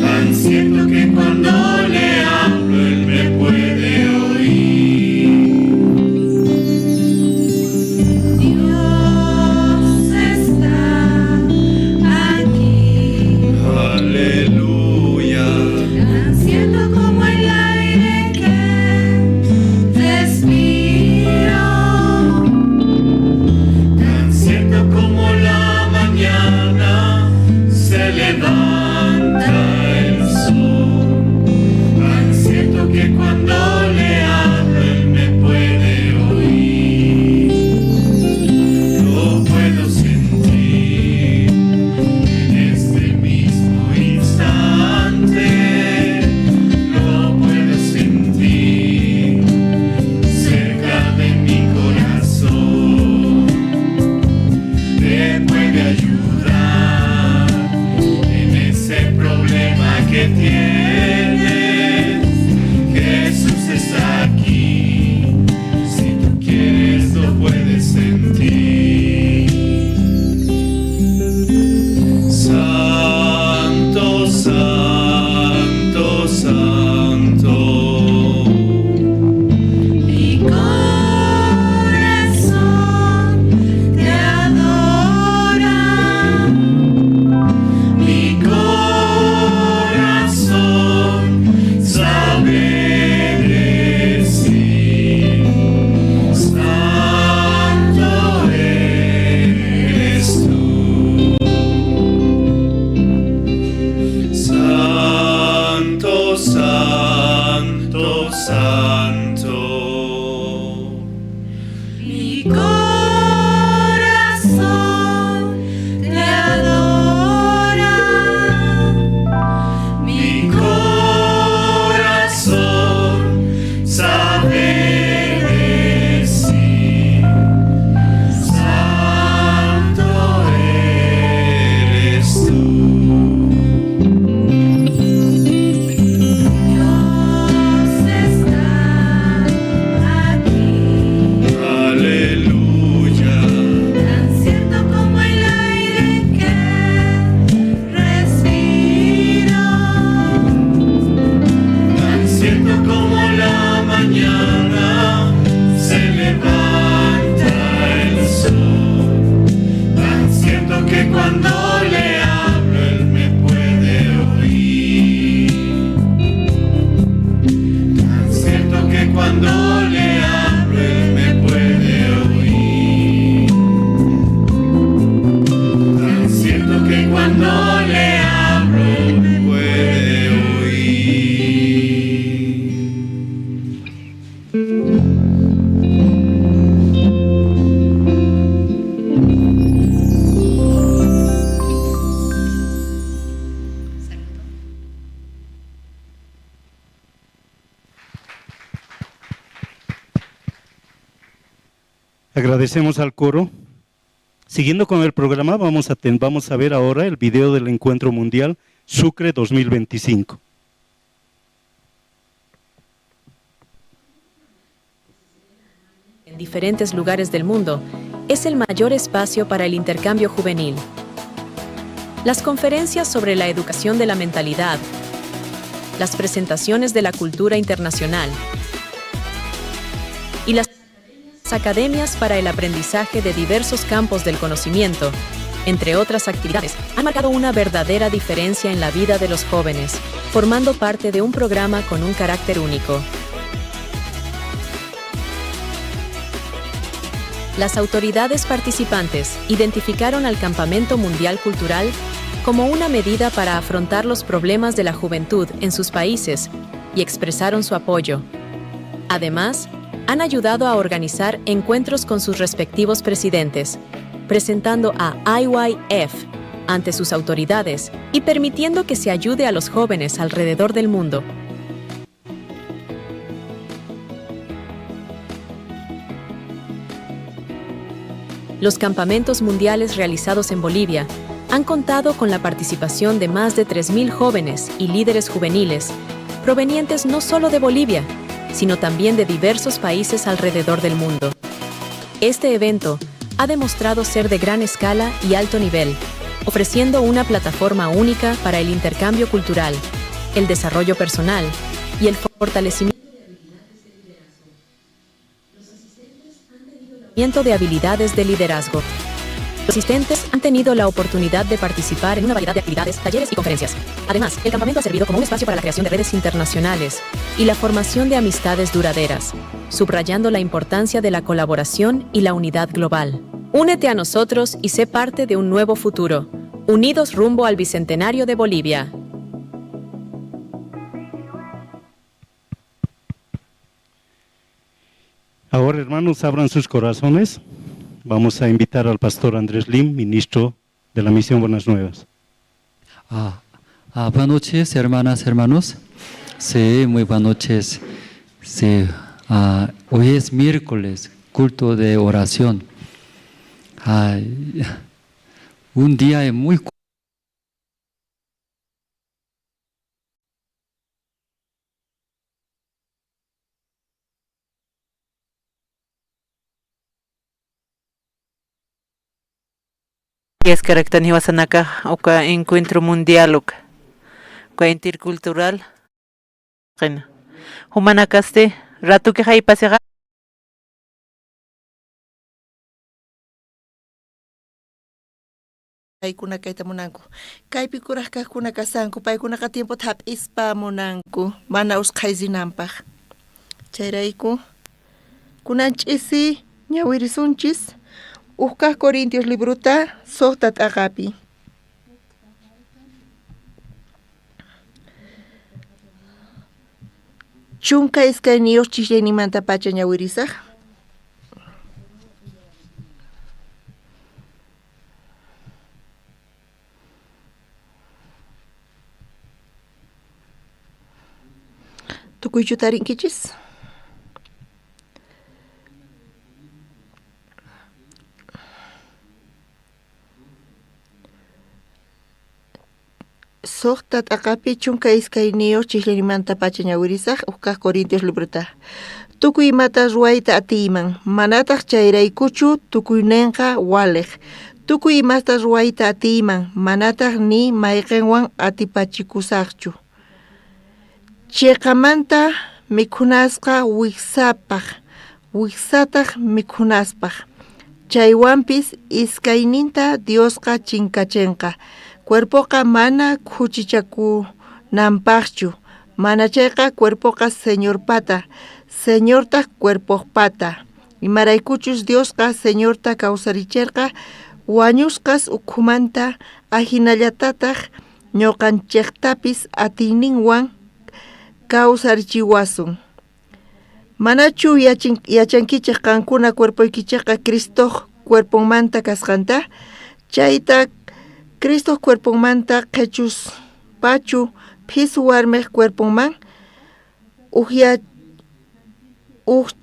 tan cierto que cuando le hablo él me puede oír. Dios está aquí. Aleluya. Tan cierto como el aire que respiro, Tan cierto como la mañana se levanta el sol, tan cierto que cuando le hablo él me puede oír. Lo puedo sentir en este mismo instante, lo puedo sentir cerca de mi corazón. Te puede ayudar en ese problema que tienes. Jesús está aquí, si tú quieres lo puedes sentir. Santo, santo, santo. mi corazón te adora. Mi corazón sabe decir, santo eres tú. Santo, santo, santo. Mi corazón te adora. Mi corazón sabe decir, santo eres tú. Dios está aquí. Aleluya. Tan cierto como el aire que respiro, Tan cierto como la mañana se levanta el sol, tan cierto que cuando le hablo él me puede oír. Tan cierto que cuando le hablo él me puede oír. Tan cierto que cuando le hablo él me puede oír. Agradecemos al coro. Siguiendo con el programa, vamos a ver ahora el video del Encuentro Mundial Sucre 2025. En diferentes lugares del mundo, es el mayor espacio para el intercambio juvenil. Las conferencias sobre la educación de la mentalidad, las presentaciones de la cultura internacional y las academias para el aprendizaje de diversos campos del conocimiento, entre otras actividades, han marcado una verdadera diferencia en la vida de los jóvenes, formando parte de un programa con un carácter único. Las autoridades participantes identificaron al Campamento Mundial Cultural como una medida para afrontar los problemas de la juventud en sus países y expresaron su apoyo. Además, han ayudado a organizar encuentros con sus respectivos presidentes, presentando a IYF ante sus autoridades y permitiendo que se ayude a los jóvenes alrededor del mundo. Los campamentos mundiales realizados en Bolivia han contado con la participación de más de 3.000 jóvenes y líderes juveniles, provenientes no solo de Bolivia, sino también de diversos países alrededor del mundo. Este evento ha demostrado ser de gran escala y alto nivel, ofreciendo una plataforma única para el intercambio cultural, el desarrollo personal y el fortalecimiento de habilidades de liderazgo. Los asistentes han tenido la oportunidad de participar en una variedad de actividades, talleres y conferencias. Además, el campamento ha servido como un espacio para la creación de redes internacionales y la formación de amistades duraderas, subrayando la importancia de la colaboración y la unidad global. Únete a nosotros y sé parte de un nuevo futuro, unidos rumbo al Bicentenario de Bolivia. Ahora, hermanos, abran sus corazones. Vamos a invitar al pastor Andrés Lim, ministro de la Misión Buenas Nuevas. Buenas noches, hermanas, hermanos. Sí, muy buenas noches. Sí, hoy es miércoles, culto de oración. Un día muy es característica wasanaka oka encuentro mundial oka intercultural qena humanakaste rato que hay pasega paykuna kayta munanku kaypi kuraqkaqkuna kasanku paykunaqa tiempo thap'ispa munanku mana usqhaysinanpaq chayrayku kunan ch'isi ñawirisunchis Uskaq Corintios libruta sohta t'aqapi. Chunka iskayniyuq chishllaynimanta pacha ñawirisaq. Tukuychu tarinkichis. Sohta t'aqapi chunka iskayniyuq chishllaynimanta pacha ñawirisaq Uskaq Corintios libruta. Tukuy imata ruwayta atiyman, manataq chayraykuchu tukuyninqa waliq. Tukuy imata ruwayta atiyman, manataq ni mayqinwan atipachikusaqchu. Chiqamanta mikhunasqa wiksapaq, wiksataq mikhunaspaq. Chaywanpis iskayninta Diosqa chinkachinqa. Cuerpoqa mana khuchichakunanpaqchu. Mana chayqa cuerpoqa Señor pata, Señorta cuerpoqpata. Imaraykuchus Diosqa Señorta kawsarichirqa wañusqas ukhumanta ahinallatataq ñuqanchiktapis atiyninwan kawsarichiwasun. Manachu yachankichik qankuna cuerpoykichikqa Cristo cuerponmanta kasqanta? Chayta Cristo cuerponmanta qhechus pachu phisu warmiq cuerponman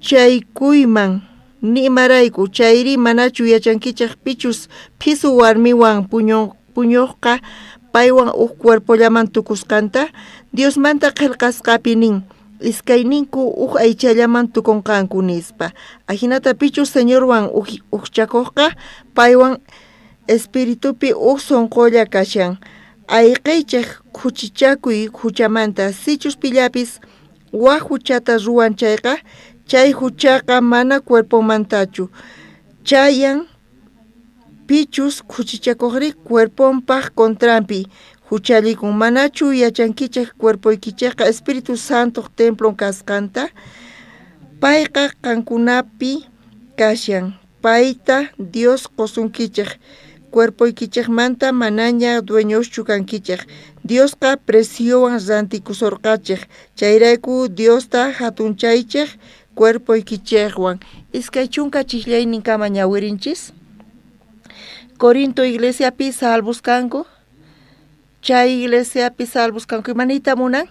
chaykuyman nimarayku chayri manachu yachankichik pichus phisu warmiwan puñuqqa paywan cuerpollaman tukusqanta Diosmanta qillqasqapi nin iskayninku aychallaman tukunqanku nispa. Ahinata pichus Señorwan chakuqqa paywan espiritupi sonqolla kashan. Ayqiychik khuchichakuy khuchamanta sichus pillapis waq huchata ruwan chayqa chay huchaqa mana cuerpomantachu. Chayan pichus khuchichakuqri cuerponpaq contrampi huchalikun. Manachu yachankichik cuerpoykichikqa Espíritu Santo templon kasqanta? Payqa qankunapi kashan. Payta Dios qosunkichik. Cuerpoykichikmanta manaña dueñoschu kankichik. Diosqa presiowan rantikusurqachik. Chayrayku Diosta hatunchaychik cuerpoykichikwan. Iskay chunka chishlaynin kama ñawirinchis. Corinto iglesiapi salvos kanku. Chay iglesiapi salvos kanku. Imanita munan?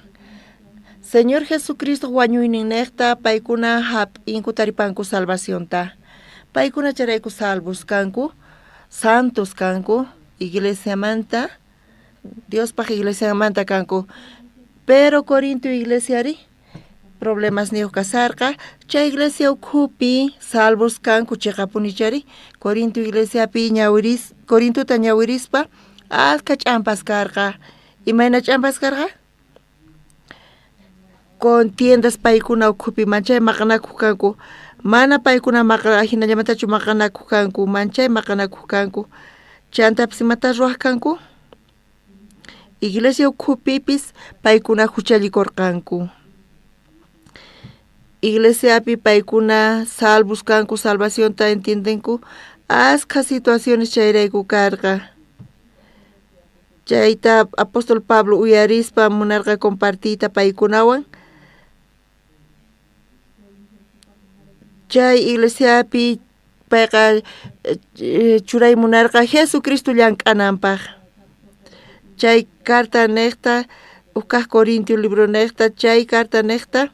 Señor Jesucristo wañuyninneqta paykuna hap'inku taripanku salvacionta. Paykuna charayku salvos kanku. Santos kanku, iglesia manta, Dios pa iglesia manta kanku. Pero Corinto iglesiari, problemas niyo kasarqa chay iglesia ukhupi salvos kanku chiqapunichari Corinto iglesiapi Corintuta ñawirispa alka ch'ampas karqa imayna ch'ampas karqa con tiendas paykuna ukhupi manchay maqanakuq kanku mana paykuna hinallamatachu maqanakuq kanku manchay maqanakuq kanku chantapis imata ruwaq kanku iglesia ukhupipis paykuna huchallikurqanku iglesiapi paykuna salvos kanku salvacionta entiendenku asqa situaciones chayrayku karqa chayta apóstol Pablo uyarispa munarqa compartita paykunawan chay iglesiapi payqa churay munarqa Jesucristo llank'ananpaq chay carta niqta ukaq Corintio libro niqta chay carta niqta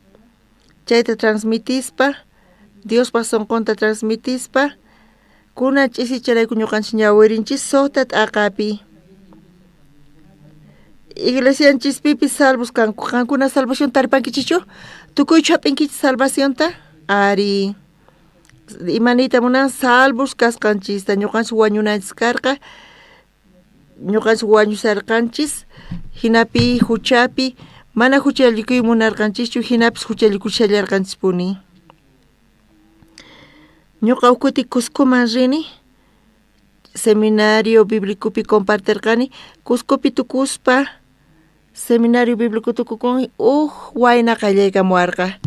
chayta transmitispa Diospa sonqonta transmitispa kunan ch'isicharayku ñuqanchis ñawirinchis suqta t'aqapi iglesianchispipis salvos kanku qankuna salvación taripankichischu tukuychu hap'inkichis salvacionta ari imanita munan salvos kasqanchista ñuqanchis wañunanchis karqa ñuqanchis wañusarqanchis hinapi huchapi mana huchallikuy munarqanchischu hinapis huchallikuchallarqanchispuni ñuqa ukuti Cuscoman rini seminario bíblicopi compartirqani Cuscopi tukuspa seminario bíblico tukukun wayna qallaykamuwarqa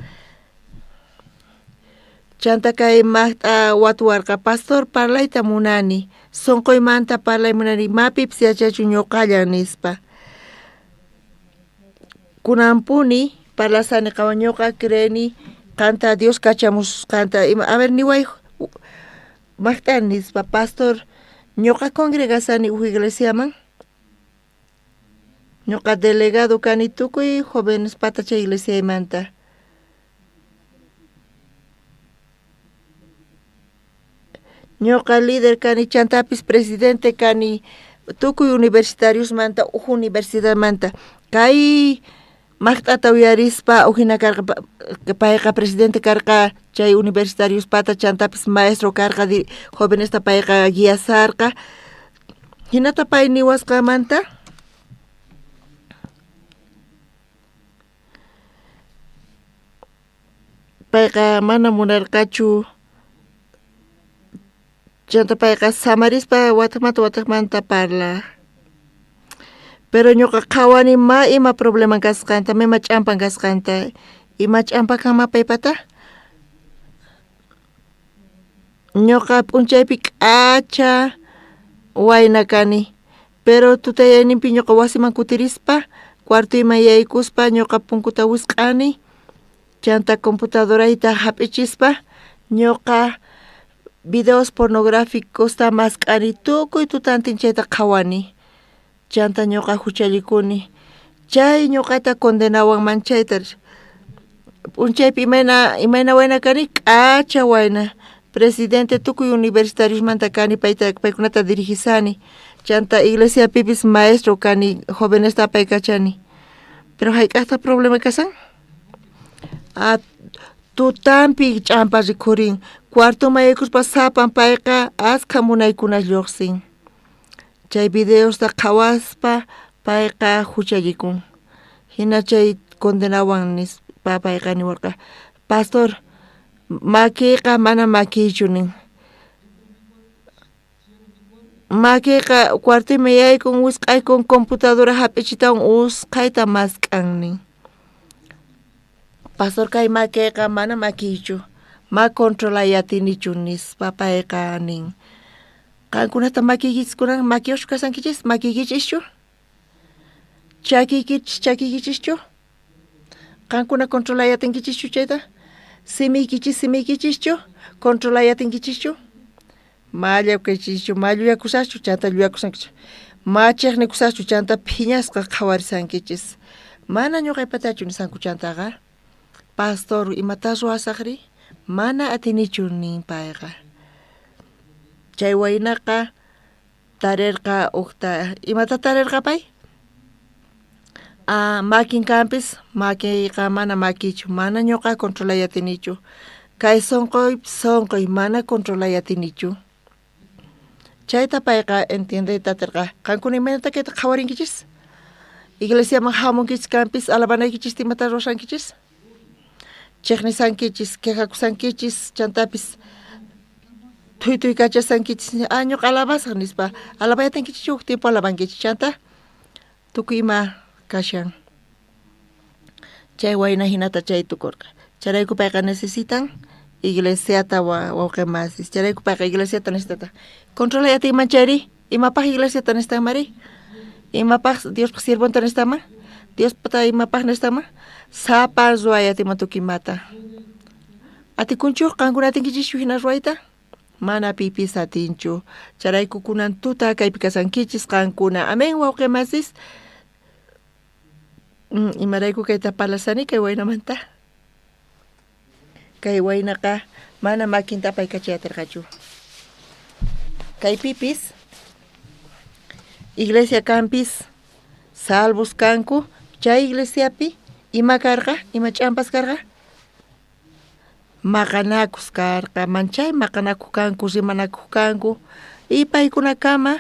chanta kay maqt'a watuwarqa pastor parlayta munani sonqoymanta parlay munani mapipis yachachu ñuqallan nispa kunampuni parlasani qawan ñuqa creni qanta Dios kachamus qanta a ver niway maqt'a nispa pastor ñuqa congregasani iglesiaman ñuqa delegado kani tukuy jóvenes patacha iglesiaymanta ñuqa líder kani chantapis presidente kani tukuy universitarios manta universidad manta kay maqt'ata uyarispa uhina karqa payqa presidente karqa chay universitarios pata chantapis maestro karqa jóvenesta payqa guiasarqa hinata pay niwasqamanta payqa mana munarqachu chanta payqa samarispa watakmanta parla pero ñuqa qhawani ima problema kasqanta ima ch'ampan kasqanta ima ch'ampa kama paypata ñuqa p'unchaypi k'acha wayna kani pero tutayayninpi ñuqa wasiman kutirispa cuarto ima yaykuspa ñuqa punkuta wisq'ani chanta computadorayta hap'ichispa ñuqa videos pornográficos ta masq'ani tukuy tutantin chayta qhawani chanta ñuqa huchallikuni chay ñuqata condenawan manchayta p'unchaypi imayna wayna kani k'acha wayna presidente tukuy universitarios manta kani paykunata dirigisani chanta iglesiapipis maestro kani jóvenesta paykachani pero hayk'aqta problema kasan tutanpi ch'ampa rikhurin cuarto mayaykuspa sapan payqa asqa munaykuna lluqsin chay videosta qhawaspa payqa huchallikun hina chay condenawan nispa payqa niwarqa pastor makiyqa mana makiychu nin makiyqa cuartoyma yaykun wisq'aykun computadora hap'ichitawan usqayta masq'an nin pastor kay makiyqa mana makiychu ma controlayatinichu nispa payqa nin qankunata makiykichis makiyush kasankichis makiykichischu chakiykichischu qankuna controlayatinkichishchu chayta simiykichischu controlayatinkichishchu ma llawkaychischu ma llullakusaschu chanta llullakusankichu ma chiqnikusaschu chanta phiñasqa qhawarisankichis mana ñuqaypatachu nisanku chantaqa pastor imata ruwasaqri mana atinichu nin payqa chay waynaqa tarirqa uqta imata tarirqa pay makin campis, makiqa mana makichu, mana ñuqa controlayatinichu. Kay sonqoy mana controlayatinichu. Chayta payqa entiende taterqa. Qankuna imanata kayta qhawarinkichis? Iglesia man hamunkichis campis, alabanaykichis timata roshankichis? Cheknisankichis, quejakusankichis, chantapis tuy kachasankichis, ñuqa alabasaq nispa, alabayatinkichis huk tiempo alabankichis chanta, tukuy ima kashan. Chay wayna hinata chay tukurqa. Charayku payqa necesitan iglesiata wawqimasis. Charayku payqa iglesiata necesitata. Controlayata imanchayri, imapaq iglesiata necesitan mari? Imapaq Diospaq sirvonta necesitama? Diospata imapaq necesitama? Sapan ruayata ima tukimata. Atikunchu qankuna atinkichis hina ruayta? Mana pipis atinchu. Charayku kunan tuta kaypi kasankichis qankuna. Amen wawqimasis. Imarayku kayta palasani kay waynamanta. Kay waynaqa mana makinta paykachiyatirqachu. Kay pipis iglesia campis salvos kanku chay iglesiapi ima karqa, ima champas karqa maqanakus karqa, manchay maqanaku kanku, rimanaku kanku y paykunakama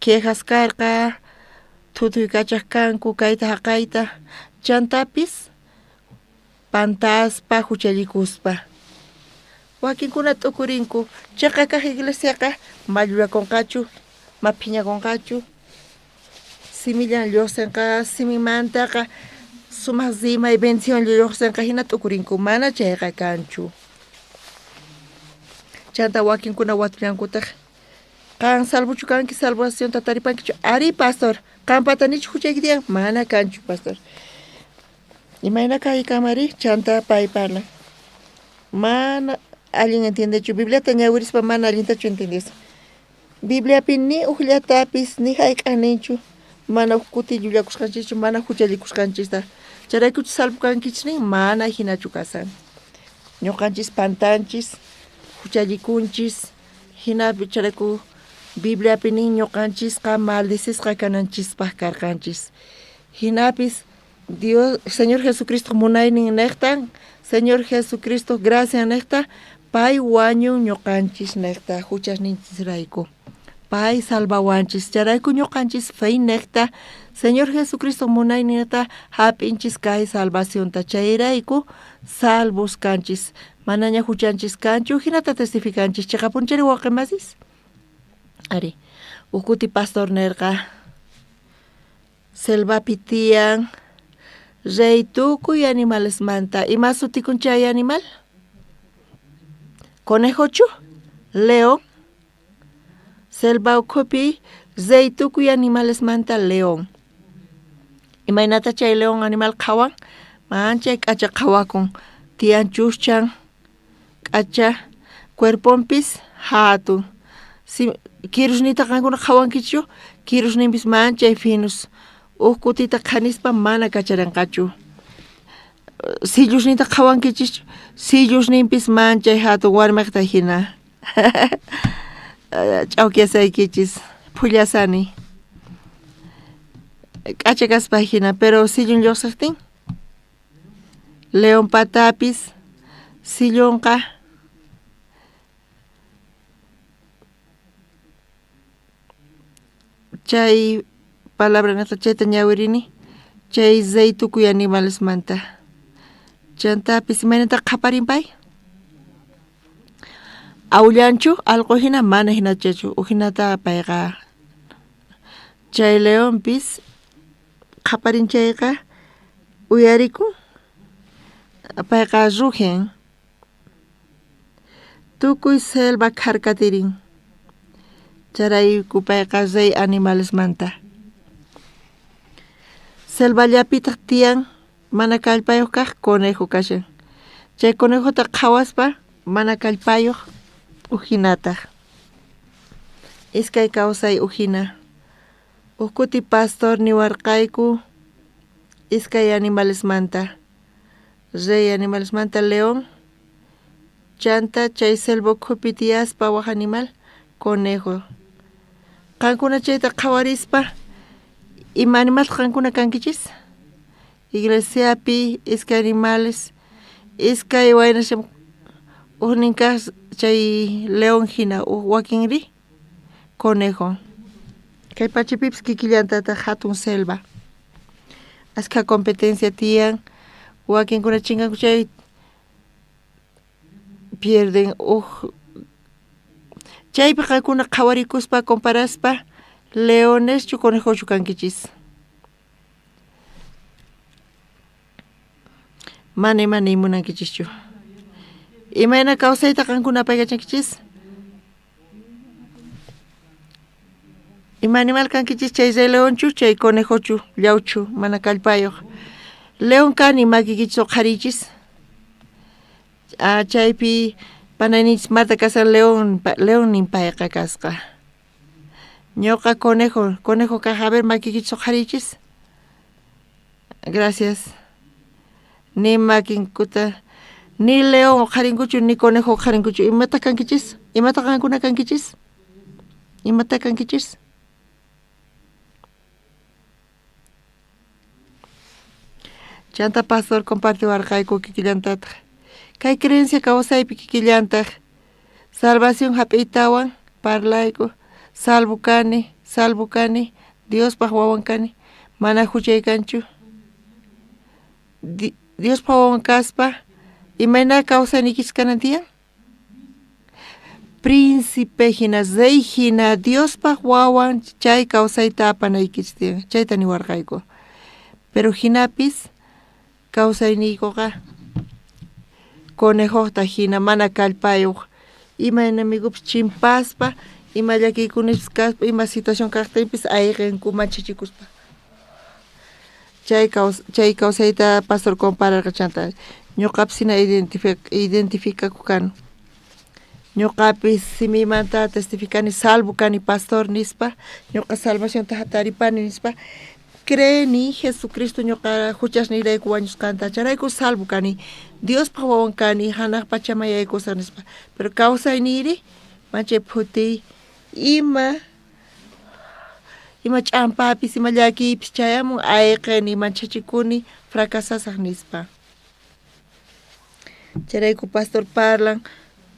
quejas karqa, tutuy kachaq kanku kayta haqayta chantapis pantaspa huchallikuspa. Wakinkuna tukurinku chayqa kaq iglesiaqa malluyakunqachu, maphiñakunqachu, simillan lluqsinqa simimantaqa sumaq zima y bendición lluqsinqa hina tukurinku mana chayqa kanchu. Chanta wakinkuna watullankutaq qan salvuchu kanki salvación tataripankichu ari pastor qampatanichu huchaykidian mana kanchu pastor. Imayna kay kamari chanta pay parla. Mana alguien entiendechu Bibliata ñawirispa mana allintachu entiendes. Bibliapi ni uqllatapis ni hayk'anichu mana kuti llullakusqanchichu mana huchallikusqanchista. Charaykuchus salvo kankichnin mana hinachu kasan. Ñuqanchis pantanchis huchallikunchis hinapi charayku Bibliapi nin ñuqanchisqa maldicisqa kananchispaq karqanchis. Hinapis Dios, Señor Jesucristo munaynin niqtan, Señor Jesucristo gracia niqta, pay wañun ñuqanchis niqta huchasninchisrayku. Pay salvawanchis, charayku ñuqanchis fey niqta, Señor Jesucristo munaynin niqta hap'inchis kay salvacionta chayrayku salvos kanchis. Manaña huchanchis kanchu, hinata testificanchis, chaqapunchari waqemasis. Ari, ukuti pastor nerqa, selvapi tiyan, rey tukuy animales manta. ¿Ima sutikun chay animal? Conejochu, león, selva ukupi, rey tukuy animales manta, león. Imaynata chay león animal kawan, manchay kacha kawakun, tiyan chuschan, kacha, cuerpompis, hatun. Si kirusnita kankuna kawankichu, kirusnimpis manchay finus. Ukutita kanispa mana kacharanqachu. Sillusnita qawankichis, sillusnimpis manchay hatun warmiqta hina. Ch'awkiyasaykichis, phullasani. K'achakaspa hina, pero sillun lluqsaqtin. León patapis, sillunqa chay palabra nata chayta ñawirini chay zay tukuy animales manta chantapis imaynata qhaparinpay aullanchu alqu hina mana hinachachu uhinata payqa chay leonpis qhaparinchayqa uyariku payqa rugen tukuy selva karkatirin charayku payqa zay animales manta. Selvallapitaj tiyan mana kallpayuq kaq conejo kashan. Chay conejota qhawaspa mana kallpayuq uhinata. Iskay kawsay uhina. Ukuti pastor niwarqayku iskay animales manta. Rey animales manta león. Chanta chay selva ukhupi tiyaspa waq animal conejo. Qankuna chayta qhawarispa ima animal qankuna kankichis? iglesiapi iskay animales iskay waynasham uhninkas chay león hina wakinri conejo kay pachapipas kikillantata hatun selva aska competencia tiyan wakinkuna chinganku chay pierden chaypi qaykuna qhawarikuspa comparaspa leones chu conejo chu kankichis mani munankichischu imayna kawsayta qankuna paykachankichis ima animal kankichis chay leonchu chay conejochu llawchu mana kallpayuq león kani makikichis qharichis chaypi panaynichis Marta kasqa león nin payqa kasqa ñuqa conejo kaq a ver makikichis qharichis gracias ni makinkuta ni león qharinkuchu ni conejo qharinkuchu imata kankichis imata qankuna kankichis imata kankichis chanta pastor compartiwarqayku kikillantata kay creencia kawsaypi kikillantaq salvación hap'iytawan parlayku salvo kani Diospaq wawan kani mana huchaykanchu Diospaq wawan kaspa imayna kawsaynikis kanan tiyan príncipe hina zey hina Diospaq wawan chay kawsayta apanaykis tiyan chayta niwarqayku pero hinapis kawsayniykuqa conejota hina mana kallpayuq imayna amigupas chimpaspa ima llakiykunapas kaspa ima situación kaqtaypis ayqinku manchachikuspa chay kawsayta pastor compararqa chanta ñuqapis hina identificaku kani ñuqapis simimanta testificani salvo kani pastor nispa ñuqa salvacionta hataripani nispa creeni Jesucristo ñuqa huchasnirayku wañusqanta charayku salvo kani Diospaq wawan kani hanaq pachamayaykusa nispa pero kawsayniri manchay phuti ima ch'ampapis ima llakiypis chayamun ayqini manchachikuni fracasasaq nispa charayku pastor parlan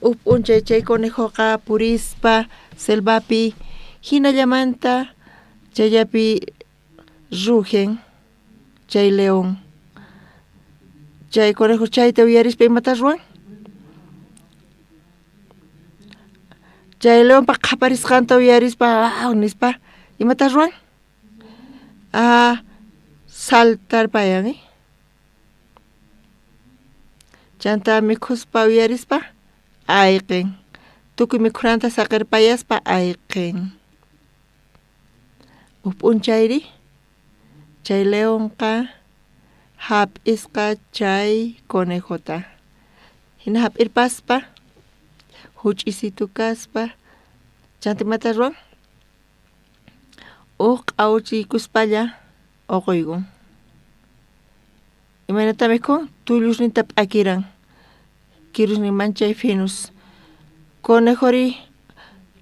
p'unchay chay conejoqa purispa selvapi hinallamanta chayllapi rugen chay león chay conejo chayta uyarispa imata ruwan chay león pa qaparisqanta uyarispa nispa imata ruwan saltarpayan chanta mikhuspa uyarispa ayqin tukuy mikhuranta saqirpayaspa ayqin p'unchayri chay leónqa hap'isqa chay conejota hina hap'irpaspa huch'isitu kaspa chanta imata ruwan q'awchiykuspalla uquykun imaynata mikhun tullusninta p'akiran kirusnin manchay finus conejori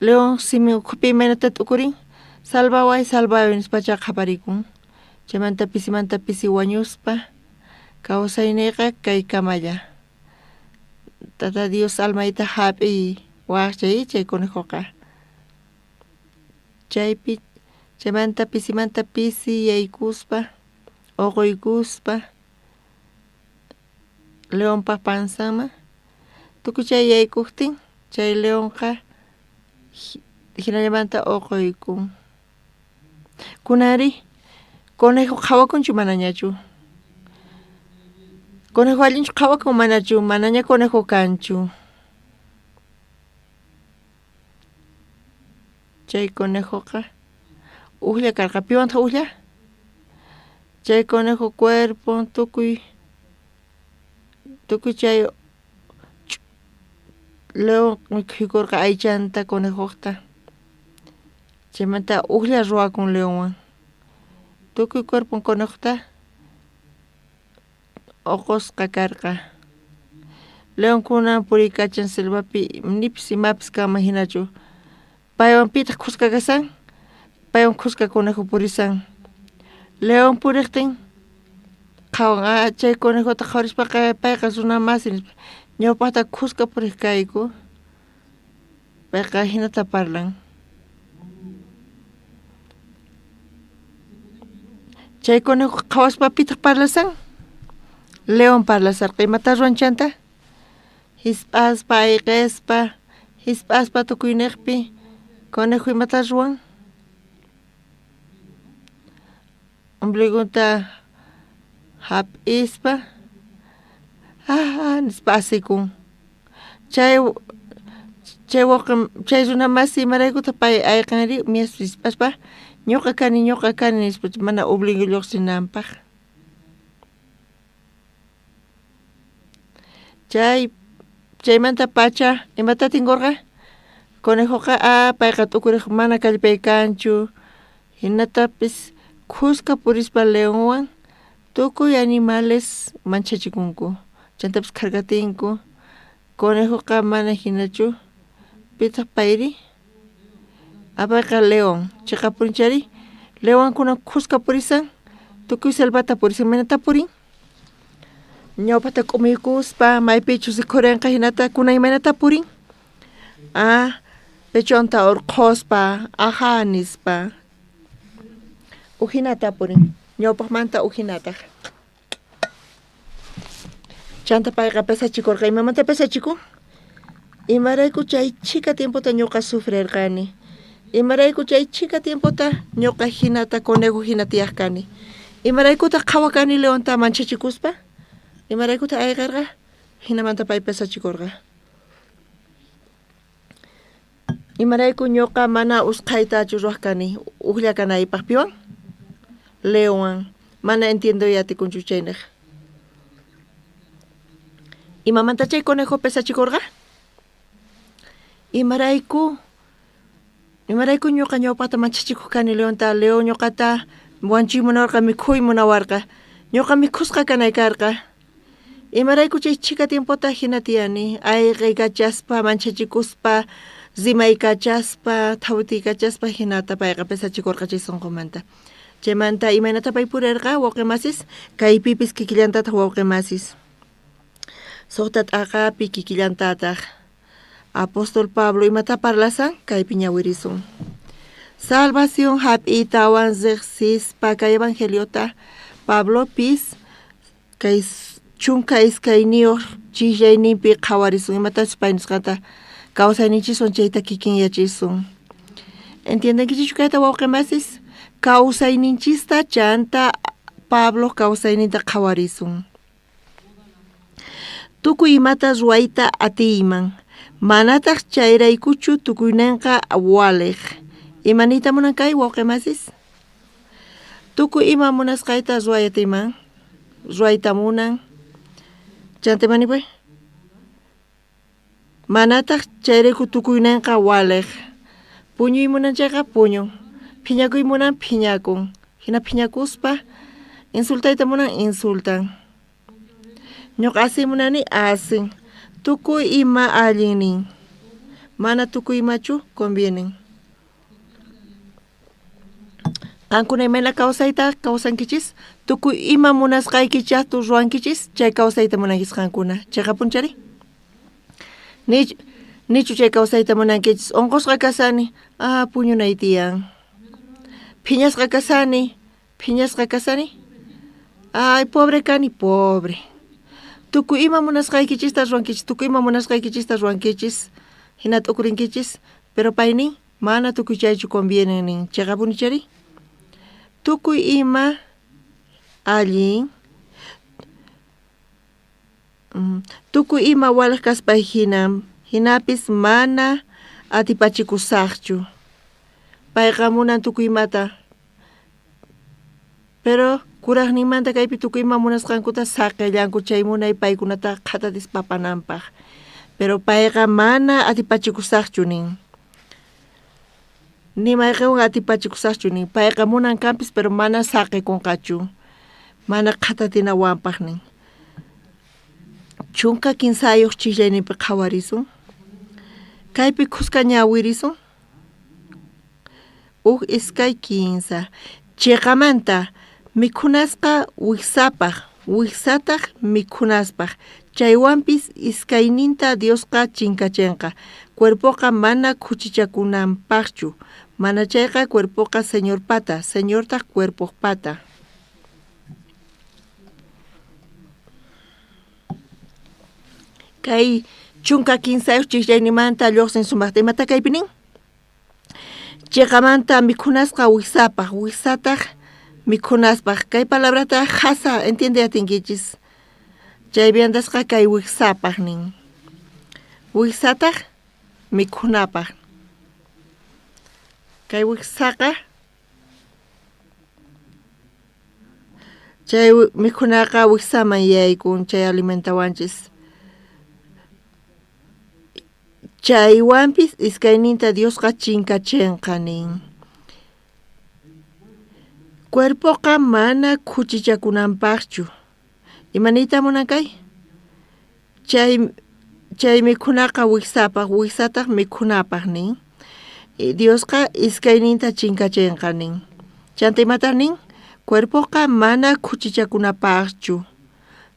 león simi ukhupi imaynata t'ukurin salvaway nispacha qaparikun chaymantapis wañuspa kawsayniyqa kaykamalla tata Dios almayta hap'iy waqchay chay conejoqa chaypi chaymantapis yaykuspa uquykuspa leónpaq pansanman tukuy chay yaykuptin chay leónqa hinallamanta uquykun kunari conejo qhawakunchu manañachu conejo allinchu qhawakun manachu manaña conejo kanchu chay conejoqa uqlla karqa piwantaq uqlla chay conejo cuerpo tukuy chay león mikhukurqa aychanta conejoqta chaymanta uqlla ruwakun leónwan tukuy cuerpo conejota oqosqa karqa leónkuna puriykachan selvapi nipis imapis kama hinachu paywan pitaq qusqa kasan paywan qusqa conejo purisan león puriqtin kawan chay conejo ta khawris pa payqa suna masin ñawpaqta khusqa puriq kayku payqa hinata parlan chay conejo qhawaspa pitaq parlasan león parlasarqa imata ruanchanta hisp'aspa ayqispa hisp'aspa tukuyniqpi conejo imata ruan ombliguta hap'ispa nispa asikun chay runa masi imaraykuta pay ayqanri hisp'aspa ñuqa kani nispa mana obligo lluqsinanpaq chaymanta pacha imata tinkurqa conejoqa payqa t'ukuriq mana kallpay kanchu hinatapis khusqa purispa leonwan tukuy animales manchachikunku chantapis kargatinku conejoqa mana hinachu pitaq payri apayqa león chayqa purinchari leonkuna khusqa purisan tukuy selvata purisan manata purin ñawpata k'umiykuspa maypichu sikhurinqa hinata kunay manata purin pechonta urquspa nispa ujinata purin ñawpaqmanta ujinata chanta payqa pesachikurqa imamanta pesachikun imarayku chay chika tiempota ñuqa sufrirqani imarayku chay chika tiempota ñuqa hinata conejo hinatiyaqkani imaraykuta qhawakani leonta manchachikuspa imaraykuta ayqarqa hinamanta pay pesachikurqa imarayku ñuqa mana usqhaytachu ruwaqkani uqllakanaypaq piwan león mana entiendo yatikunchu chaynaq imamanta chay conejo pesachikurqa imarayku ñuqa ñawpaqta manchachikuqkani león ñuqata wanchiymunarqa mikhuymunawarqa ñuqa mikhusqa kanay karqa imarayku chay chika tiempota hinatiyani ayqay kachaspa manchachikuspa zimay kachaspa thawti kachaspa hinata payqa pesachikurqa chay sunqumanta chaymanta imaynata pay purirqa wawqimasis kaypipis kikillantataq wawqimasis suqta t'aqapi kikillantataq apóstol Pablo imata parlasan kaypi ñawirisun salvación hap'iytawan riqsispa kay evangeliota Pablo pis kay chunka iskayniyuq chillayninpi qhawarisun imatapas pay nisqanta kawsayninchikwan chayta kikin yachisun entiendenkichu kayta wawqimasis kawsayninchista chanta Pablo kawsayninta qhawarisun tukuy imata ruwayta atiyman manataq chayraykuchu tukuynanqa waliq imanita munan kay wawqimasis tukuy ima munasqayta ruwayatiman ruwayta munan chantimanipay manataq chayrayku tukuynanqa waliq puñuy munan chayqa puñun phiñakuy munan phiñakun hina phiñakuspa insultayta munan insultan ñuqa asimunani asin tukuy ima allinin mana tukuy imachu convienen qankuna imayna kawsayta kawsankichis tukuy ima munasqaykichaqtu ruwankichis chay kawsayta munankis qankuna chayqa punchari nichu chay kawsayta munankichis unqusqa kasani puñunay tiyan phiñasqa kasani ay pobre kani pobre tukuy ima munasqaykichista ruwankichis tukuy ima munasqaykichista ruwankichis hina t'ukurinkichis pero paynin mana tukuy chaychu conviene nin chayqa punichari tukuy ima allin tukuy ima waliq kaspay hinapis mana atipachikusaqchu payqa munan tukuy imata pero kuraqninmanta kaypi tukuy ima munasqankuta saqillanku chay munay paykunata qhatatispapananpaq pero payqa mana atipachikusaqchu nin nimayqiwan atipachikusaqchu nin payqa munan kanpis pero mana saqikunqachu mana qhatatinawanpaq nin chunka kinsayuq chillayninpi qhawarisun kaypi khusqa ñawirisun iskay kinsa chayqamanta mikhunasqa wiksapaq wiksataq mikhunaspaq chaywanpis iskayninta Diosqa chinkachinqa cuerpoqa mana khuchichakunanpaqchu mana chayqa cuerpoqa Señor pata Señortaq cuerpo pata kay chunka kinsayuq chiqllaynimanta lluqsin sumaqta imata kaypinin chiqamanta mikhunasqa wiksataq mikhunaspaq kay palabrata hasa entiende atinkichis chay viandasqa kay wiksapaq nin wiksataq mikhunapaq kay wiksaqa chay mikhunaqa wiksaman yaykun chay alimentawanchis chaywanpis iskayninta Diosqa chinkachinqa nin cuerpoqa mana khuchichakunanpaqchu imanita munan kay chay mikhunaqa wiksataq mikhunapaq nin Diosqa iskayninta chinkachinqa nin chanta imataq nin cuerpoqa mana khuchichakunapaqchu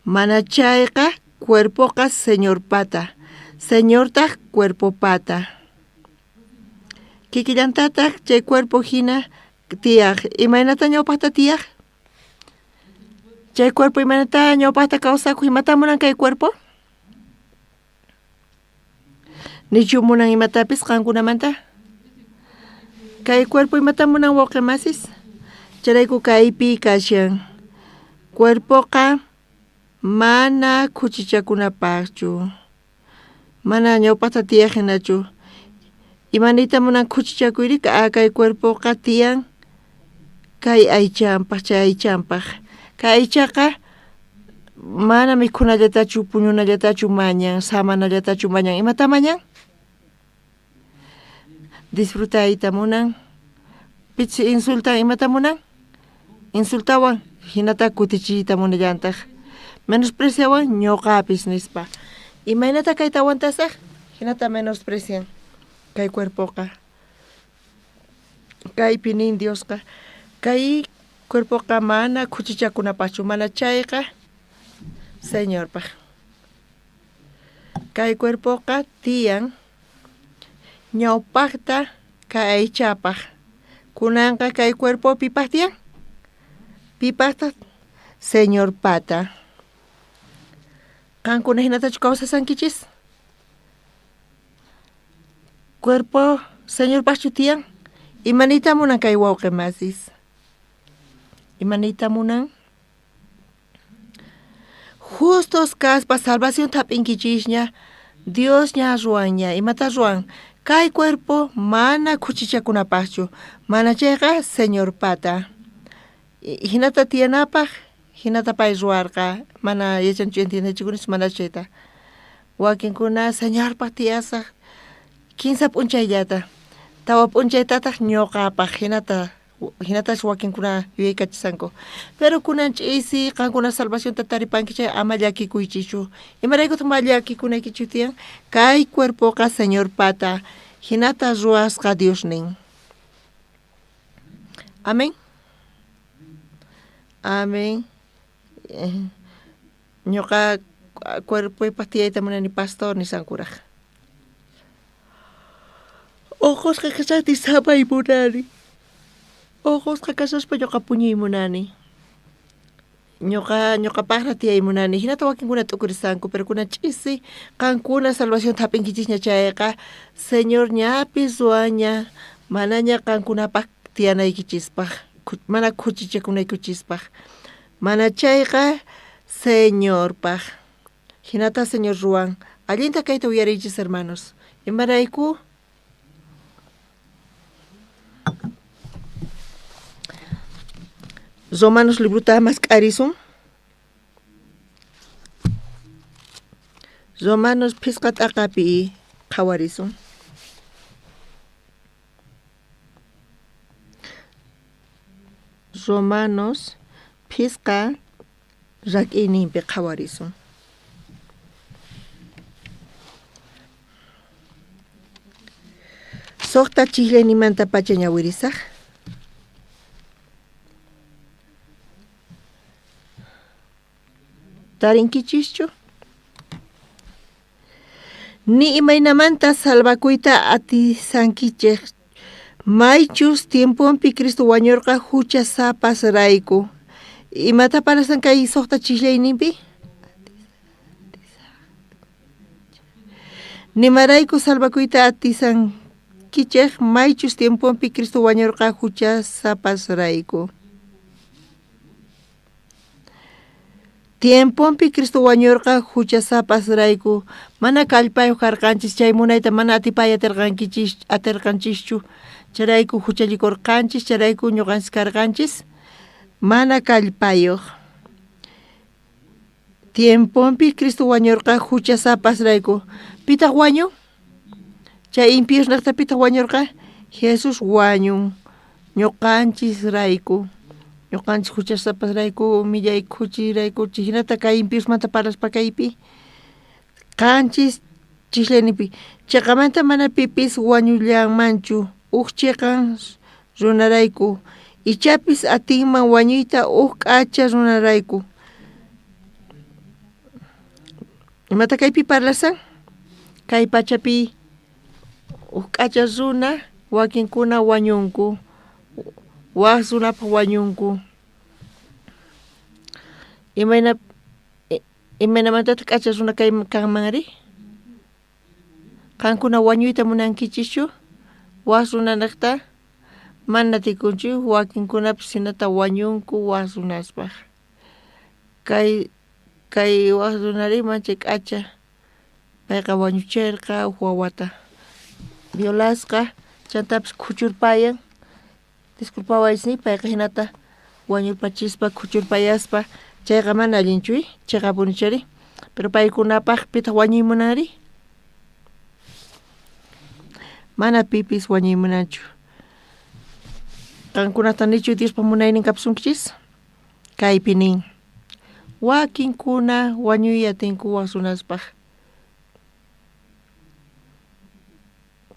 mana chayqa cuerpoqa Señor pata Señortaq cuerpo pata kikillantataq chay cuerpo hina tiyaq imaynata ñawpaqta tiyaq chay cuerpo imaynata ñawpaqta kawsakuq imata munan kay cuerpo nichu munan imatapis qankunamanta kay cuerpo imata munan wawqimasis charayku kaypi kashan cuerpoqa mana khuchichakunapaqchu mana ñawpaqta tiyaq hinachu imanita munan khuchichakuyri kay cuerpoqa tiyan kay aychanpaq chay aychanpaq kay aychaqa mana mikhunallatachu puñunallatachu mañan samanallatachu mañan imata mañan disfrutayta munan pichi insultan imata munan insultawan hinata kutichiyta munallantaq menospreciawan ñuqapis nispa imaynata kayta aguantasaq hinata menosprecian kay cuerpoqa kaypi nin Diosqa kay cuerpoqa mana khuchichakunapaqchu mana chayqa Señorpaq kay cuerpoqa tiyan ñawpaqta kay aychapaq kunanqa kay cuerpo pipaq tiyan pipaqta Señor pata qankuna hinatachu kawsasankichis cuerpo Señor paqchu tiyan imanita munan kay wawqimasis imanita munan justos kaspa salvación tapinkichishña Dios ña ruanña imata ruan kay cuerpo mana khuchichakunapaqchu mana chayqa Señor pata hinata tiyanapaq hinata pay ruarqa mana yachanchu entiendechikunis mana chayta wakinkuna Señorpaq tiyasaq kinsa p'unchayllata tawa p'unchaytataq ñuqapaq hinatash wakinkuna yuyaykachishanku pero kunan ch'isi qankuna salvacionta taripankichay ama llakikuychischu imaraykutaq ma llakikunaykichu tiyan kay cuerpoqa Señor pata hinata ruwasqa Dios nin amén amén ñuqa cuerpoypaq tiyayta munani pastor nisankuraq ojos qaqasaqti samay munani ojos qaqasaspa ñuqa puñuy munani ñuqapaqra tiyay munani hinata wakinkuna t'ukurisanku pero kunan ch'isi qankuna salvación hap'inkichisña chayqa Señor ñapis ruwaña manaña qankunapaq tiyanaykichispaq mana khuchichakunaykuchispaq mana chayqa Señorpaq hinata Señor ruwan allinta kayta uyariychis hermanos imarayku Romanos libruta masq'arisun Romanos phisqa t'aqapi qhawarisun Romanos phisqa rak'iyninpi qhawarisun Soqta chiqllaynimanta pacha ñawirisaq tarinkichischu ni imaynamanta salvakuyta atisankichej maychus tiempompi Cristo wañurqa hucha sapas rayku imata parasan kay suqta chishlayninpi nimarayku salvakuyta atisankichej maychus tiempompi Cristo wañurqa hucha sapas rayku tiempompi Cristo wañurqa hucha sapas rayku mana kallpayuq karqanchis chay munayta mana atipay atirqanchischu charayku huchallikurqanchis charayku ñuqanchis karqanchis mana kallpayuq tiempompi Cristo wañurqa hucha sapas rayku pitaq wañun chay infiernuta pitaq wañurqa Jesus wañun ñuqanchis rayku ñuqanchis hucha sapas rayku millay huchi rayku hinata kay infiermanta paraspa kaypi qanchis chishlaynipi chaqamanta mana pipis wañullanmanchu chiqan runarayku ichapis atinman wañuyta k'acha runarayku imata kaypi parlasan kay pachapi k'acha runa wakinkuna wañunku waq runapaq wañunku imaynamantata k'acha runa kanmanri qankuna wañuyta munankichischu waq runanaqta mana tikunchu wakinkunapas hinata wañunku waq runaspaq kay waq runariman chay k'acha payqa wañuchirqa wawata violasqa chantapas khuchurpayan disculpawaysi payqa hinata wañurpachispa khuchurpayaspa chayqa mana allinchu chayqa punichari pero paykunapaq pitaq wañuymunari mana pipis wañuymunanchu qankunata nichu Diospa munaynin kapsunkichis kaypi nin wakinkuna wañuyatinku waq runaspaq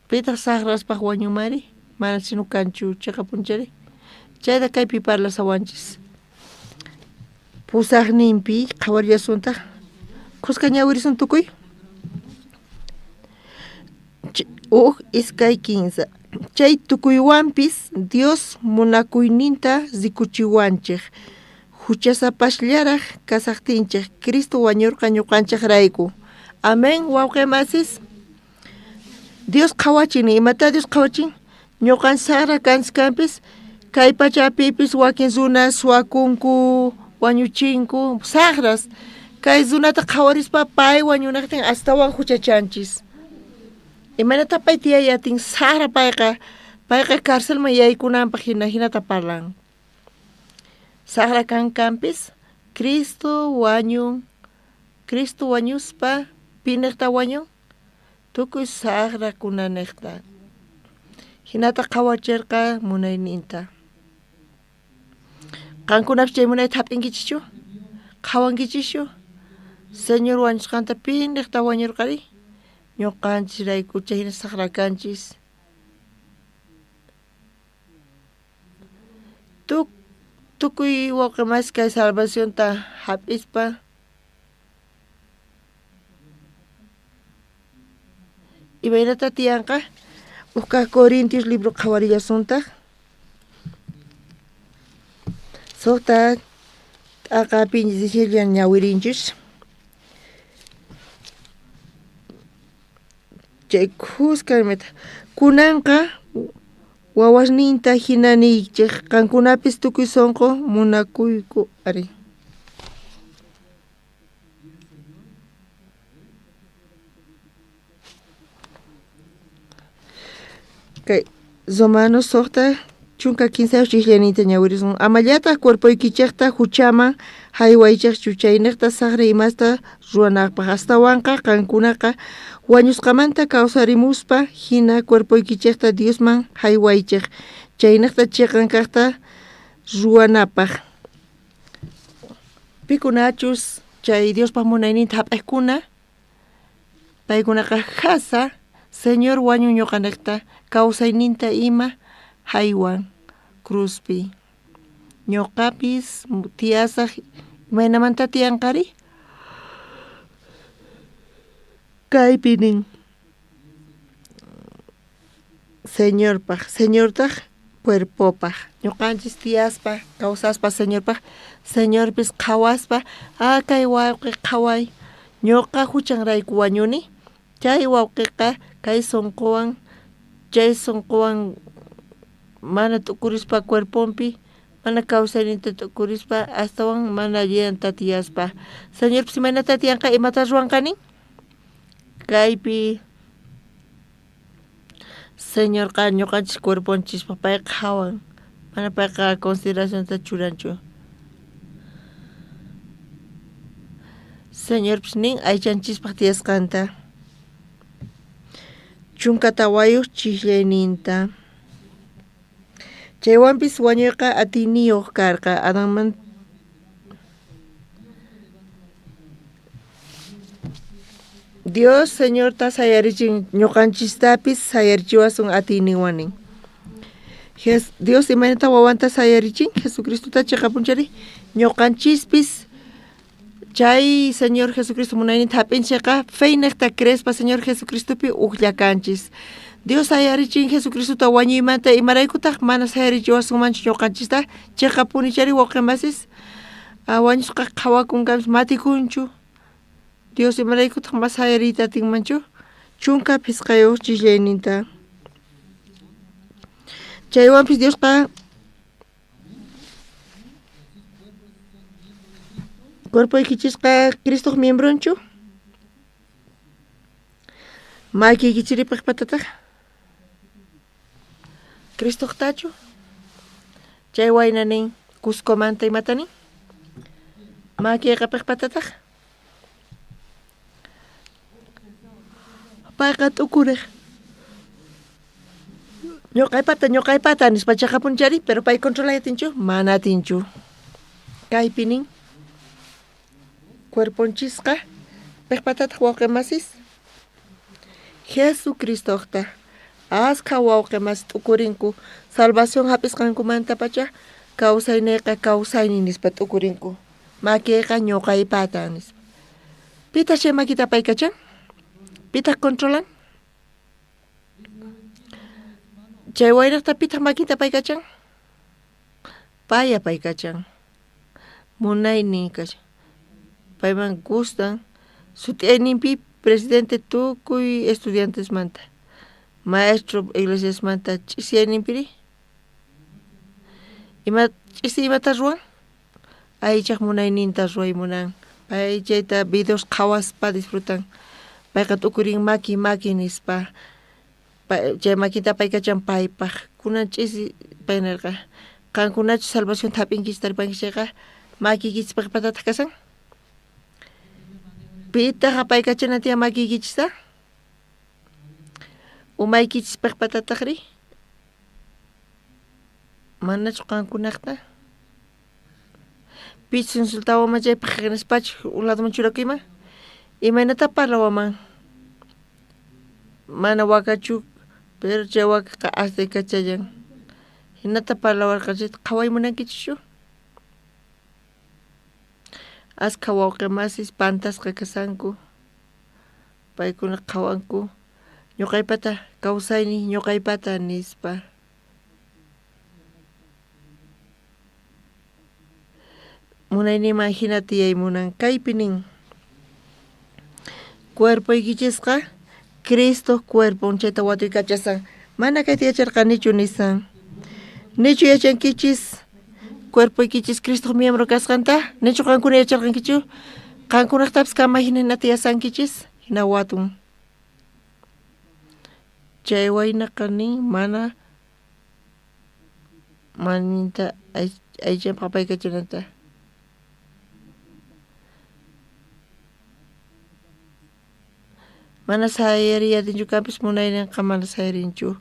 pitaq saqraspaq wañumari mana sino kanchu chayqa punchari chayta kaypi parlasawanchis pusaqninpi qhawarllasunta qusqa ñawirisun tukuy iskay kinsa chay tukuywanpis Dios munakuyninta rikuchiwanchik huchasapashllaraq kasaqtinchik Cristo wañurqa ñuqanchik rayku amén wawqi masis Dios qhawachin imata Dios qhawachin ñuqan saqra kanchkanpis kay pachapipis wakin runa suwakunku wañuchinku saqras kay runata qhawarispa pay wañunaqtin astawan huchachanchis imanata pay tiyayatin saqra payqa karcelman yaykunanpaq hinata parlan saqra kankanpis Cristo wañuspa pinaqta wañun tukuy saqra kunanaqta hinata qhawachirqa munayninta qankunapas chay munayta hap'inkichischu qhawankichischu Señor wañusqanta pinaqta wañurqari ñuqanchis rayku chayna saqra kanchis tukuy wawqi mas kay salvacionta hap'ispa imaynata tiyanqa Uka Corintios libro qhawarillasunta suqta t'aqapinchis ishillan ñawirinchis chay kusqanmita kunanqa wawasninta hinaniychik qankunapis tukuy sunqu munakuyku ari kay Romanos suqta chunka 15 chishlanita ñawirisun amallata cuerpoykichikta huchaman haywaychik chuchaynaqta saqra imasta ruwanaqpaq astawanqa qankunaqa wañusqamanta kawsarimuspa hina cuerpoykichikta Diosman haywaychik chaynaqta chiqankaqta ruwanapaq pikunachus chay Diospaq munayninta hap'iqkuna paykunaqa hasa Señor wañu ñuqanaqta kawsayninta ima haywan cruzpi ñuqapis tiyasaq imaynamanta tiyanqari kaypinin señortaq cuerpopaq ñuqanchis tiyaspa kawsaspa señorpis qhawaspa kay wawqi qhaway ñuqa huchanrayku wañuni chay wawqiqa chay sunquwan mana tukurispa cuerpompi mana kawsayninta tukurispa astawan mana alliyanta tiyaspa señorpis imanata tiyanqa imata ruwanqani kaypi señorqa ñuqanchis cuerponchispa payqa hawan mana payqa consideracionta churanchu señorpis nin aychanchispaq tiyasqanta chunka tawayuq chiklayninta chaywanpis wañuyqa atiniyuq karqa Adánman Dios señorta sayarichin ñuqanchistapis sayarichiwasun atiniwanin Dios imanata wawanta sayarichin Jesucristota chiqapunchari ñuqanchispis chay Señor Jesucristo munayninta hap'inchayqa feynaqta creespa Señor Jesucristopi uqllakanchis Dios sayarichin Jesucristota wañuymanta imaraykutaq mana sayarichiwasunmanchu ñuqanchista chiqapunichari wawqimasis wañusqa qhawakunkamis matikunchu Dios imaraykutaq mas sayariyta atinmanchu chunka pisqayuq chiklayninta chaywanpis Diosqa cuerpoykichisqa Cristoq miembronchu maykiykichiripaq patataq Cristoqtachu chay waynanin Cuscomanta imatani makyayqapaq patataq payqa t'ukuriq ñuqaypata nispa chiqapunchari pero pay controlayatinchu mana atinchu kaypinin cuerponchisqa piqpatataq wawqimasis Jesucristoqta asqa wawqimas t'ukurinku salvación hapisqankumanta pacha kawsayniyqa kawsayni nispa t'ukurinku makyayqa ñuqaypata nispa pita chay makita paykachan pitaq controlan chay wayraqta pitaq makita paykachan paya paykachan munaynin kashan payman gustan sutiayninpi presidente tukuy estudiantesmanta maestro iglesiasmanta ch'isiyayninpiri imata ruwan aychaq munayninta ruwaymunan pay chayta videos qhawaspa disfrutan payqa t'ukurin maki nispa chay makita paykachan paypaq kunan ch'isi paynarqa qankunachu salvación hap'inkichis taripankichisqa makiykichispaq patataq kasan pitaq paykachana tiyan makiykichista umaykichispaq patataqri manachu qankunaqta pichis insultawanman chaypaq nispachu un ladoman churakuyman imaynata parlawaman mana wakachu pero chay wakaqa astaykachallan hinata parlawarqachayta qhawaymunankichishu asqa wawqimasis pantasqa kasanku paykuna qhawanku ñuqaypata kawsayni ñuqaypata nispa munayniman hina tiyaymunan kaypinin cuerpoykichisqa Cristo cuerpo chayta watuykachasan mana kayta yacharqanichu nisan nichu yachankichis cuerpoykichis Cristo miembro kasqanta nichu qankuna yacharqankichu qankunaqtapis kama hinata tiyasankichis hina watun chay waynaqa nin mana maninta aychanpaq paykachananta mana sayariyatinchu kanpis munayninqa mana sayarinchu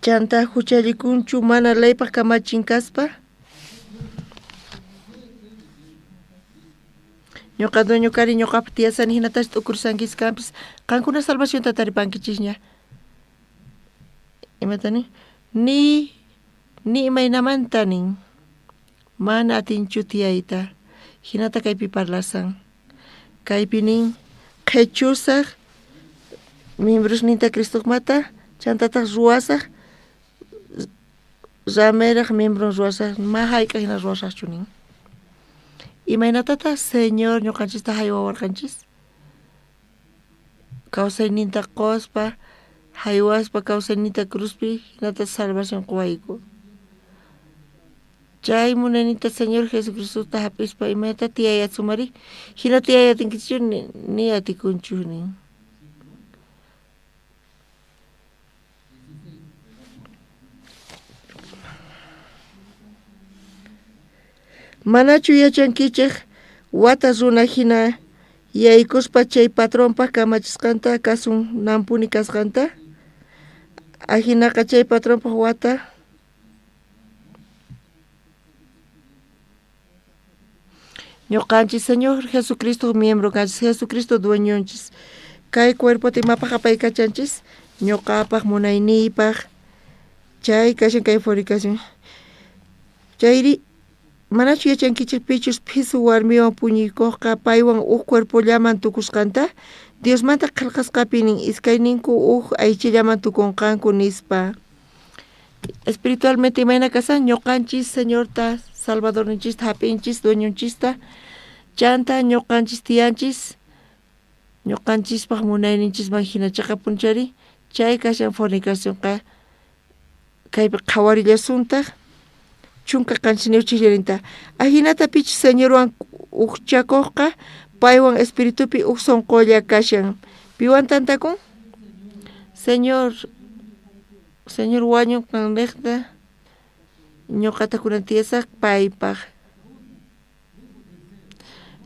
chanta huchallikunchu mana laypaq kamachinkaspa Ñuqa dueño kari ñuqapa tiyasani hinatash t'ukursankichis kanpis qankuna salvación taripankichishña. Imatani ni imaynamantanin mana atinchu tiyayta hinata kaypi parlasan. Kaypi nin qhechusaq miembrosninta Cristoqmata chantataq ruwasaq rameraq miembro ruwasaq ma hayk'a hina ruwasaqchu nin. Imaynatataq Señor ñuqanchista haywawarqanchis kawsayninta quspa haywaspa kawsayninta cruzpi hinata salvación quwayku. Chay munaynita Señor Jesucristuta hap'ispa imayta tiyayatsumari hina tiyayatinkichu ni atikunchu nin. Manachu yachankichik wata runa hina yaykuspa chay patronpa kamachisqanta kasun nampuni kasqanta ahinaqa chay patronpa wata ñuqanchis Señor Jesucristo miembro kanchis Jesucristo dueñonchis kay cuerpota imapaq apaykachanchis ñuqapaq munayniypaq chay kashan kay fornicación chayri manachu yachankichik pichus pisu warmiwan puñuykuqqa paywan cuerpollaman tukusqanta Diosmanta qillqasqapi nin iskayninku aychillaman tukunqanku nispa espiritualmente imayna kasan ñuqanchis Señorta Salvadorninchista hap'inchis dueñonchista chanta ñuqanchis tiyanchis ñuqanchispaq munayninchisman hinachaqa punchari chay kashan fornicaciónqa kaypi qhawarillasuntaq chunka qanchis chillarinta ahinata pichus Señorwan chakuqqa paywan espiritupi sonqolla kashan piwan tantakun Señor wañunqan niqta ñuqata kunan tiyasaq paypaq